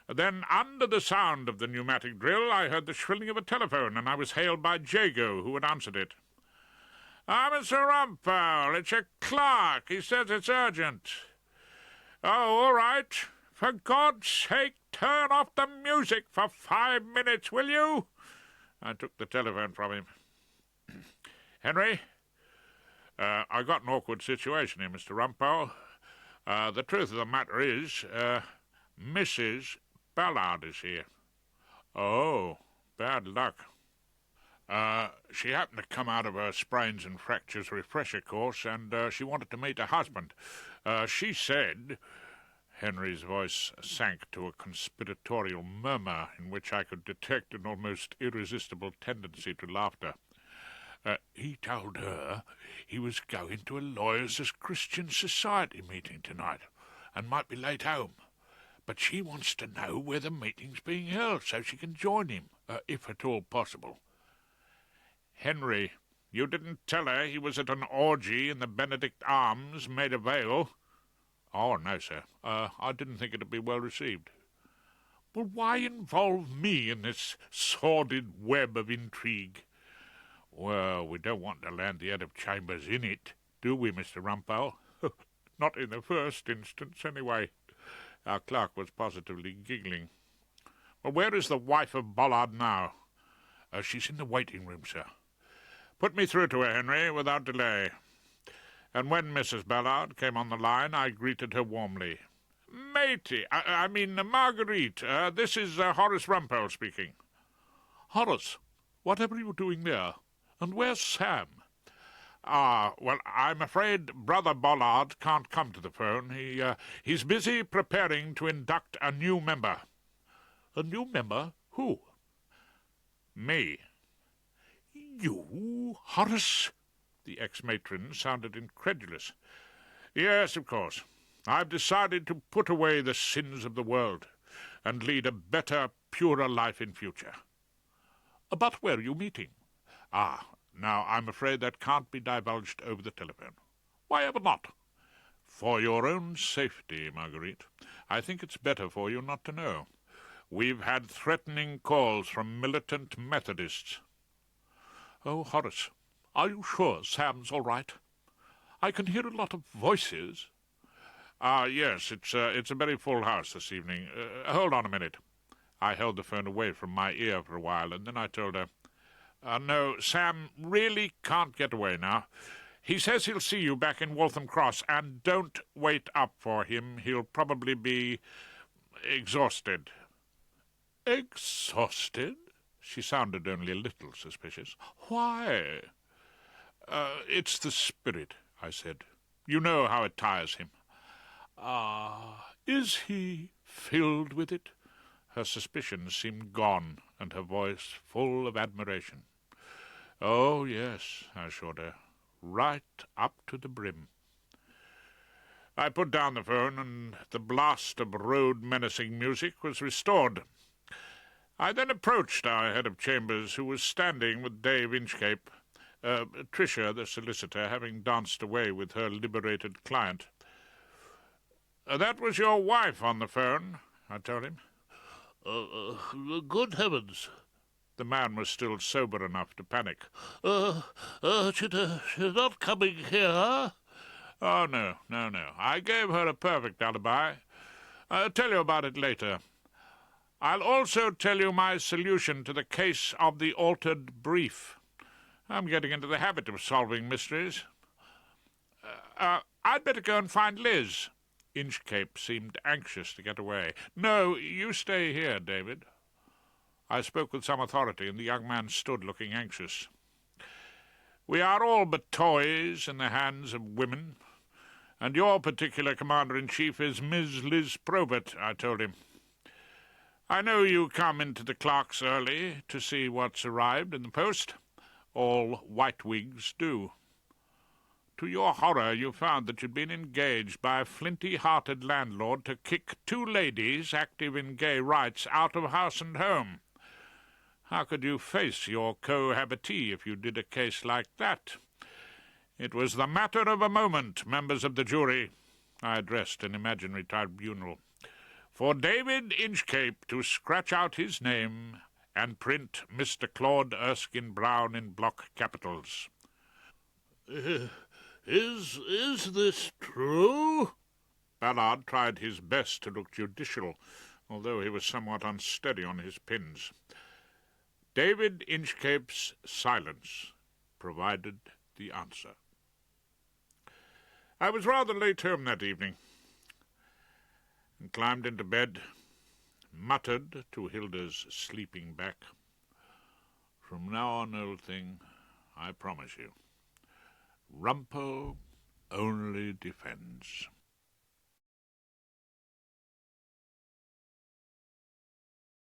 Then, under the sound of the pneumatic drill, I heard the shrilling of a telephone, and I was hailed by Jago, who had answered it. "Ah, Mr. Rumpole, it's your clerk. He says it's urgent." "Oh, all right. For God's sake, turn off the music for 5 minutes, will you?" I took the telephone from him. "Henry, I got an awkward situation here, Mr. Rumpole. The truth of the matter is, Mrs. Ballard is here." "Oh, bad luck." She happened to come out of her sprains and fractures refresher course, and she wanted to meet her husband. She said—" Henry's voice sank to a conspiratorial murmur in which I could detect an almost irresistible tendency to laughter. "He told her he was going to a Lawyers' Christian Society meeting tonight, and might be late home. But she wants to know where the meeting's being held, so she can join him, if at all possible." "Henry, you didn't tell her he was at an orgy in the Benedict Arms, Maida Vale?" "Oh, no, sir. I didn't think it'd be well received." "Well, why involve me in this sordid web of intrigue?" "Well, we don't want to land the head of Chambers in it, do we, Mr. Rumpole?" "Not in the first instance, anyway." Our clerk was positively giggling. "Well, where is the wife of Bollard now?" "She's in the waiting room, sir." "Put me through to her, Henry, without delay." And when Mrs. Ballard came on the line, I greeted her warmly. "Matey, I mean Marguerite, this is Horace Rumpole speaking." "Horace, whatever are you doing there? And where's Sam?" Well, I'm afraid Brother Bollard can't come to the phone. He's busy preparing to induct a new member." "A new member? Who?" "Me." "You, Horace?" The ex-matron sounded incredulous. "Yes, of course. I've decided to put away the sins of the world and lead a better, purer life in future." "But where are you meeting?" Now, I'm afraid that can't be divulged over the telephone." "Why ever not?" "For your own safety, Marguerite. I think it's better for you not to know. We've had threatening calls from militant Methodists." "Oh, Horace, are you sure Sam's all right? I can hear a lot of voices." Yes, it's a very full house this evening. Hold on a minute. I held the phone away from my ear for a while, and then I told her, "No, Sam really can't get away now. He says he'll see you back in Waltham Cross, and don't wait up for him. He'll probably be exhausted." "Exhausted?" She sounded only a little suspicious. "Why?" "It's the spirit," I said. "You know how it tires him." "Ah, is he filled with it?" Her suspicions seemed gone, and her voice full of admiration. "Oh, yes," I assured her, "right up to the brim." I put down the phone, and the blast of road-menacing music was restored. I then approached our head of chambers, who was standing with Dave Inchcape, Tricia, the solicitor, having danced away with her liberated client. "That was your wife on the phone," I told him. Good heavens." The man was still sober enough to panic. She's not coming here?" "Oh, no. I gave her a perfect alibi. I'll tell you about it later. I'll also tell you my solution to the case of the altered brief. I'm getting into the habit of solving mysteries. I'd better go and find Liz." Inchcape seemed anxious to get away. "No, you stay here, David." I spoke with some authority, and the young man stood looking anxious. "We are all but toys in the hands of women, and your particular commander-in-chief is Ms. Liz Probert," I told him. "I know you come into the clerks early to see what's arrived in the post. All white-wigs do. To your horror, you found that you'd been engaged by a flinty-hearted landlord to kick 2 ladies active in gay rights out of house and home. How could you face your cohabitee if you did a case like that? It was the matter of a moment, members of the jury," I addressed an imaginary tribunal, "for David Inchcape to scratch out his name and print Mr. Claude Erskine Brown in block capitals." Is this true?" Ballard tried his best to look judicial, although he was somewhat unsteady on his pins. David Inchcape's silence provided the answer. I was rather late home that evening, and climbed into bed, muttered to Hilda's sleeping back, "From now on, old thing, I promise you, Rumpole only defends."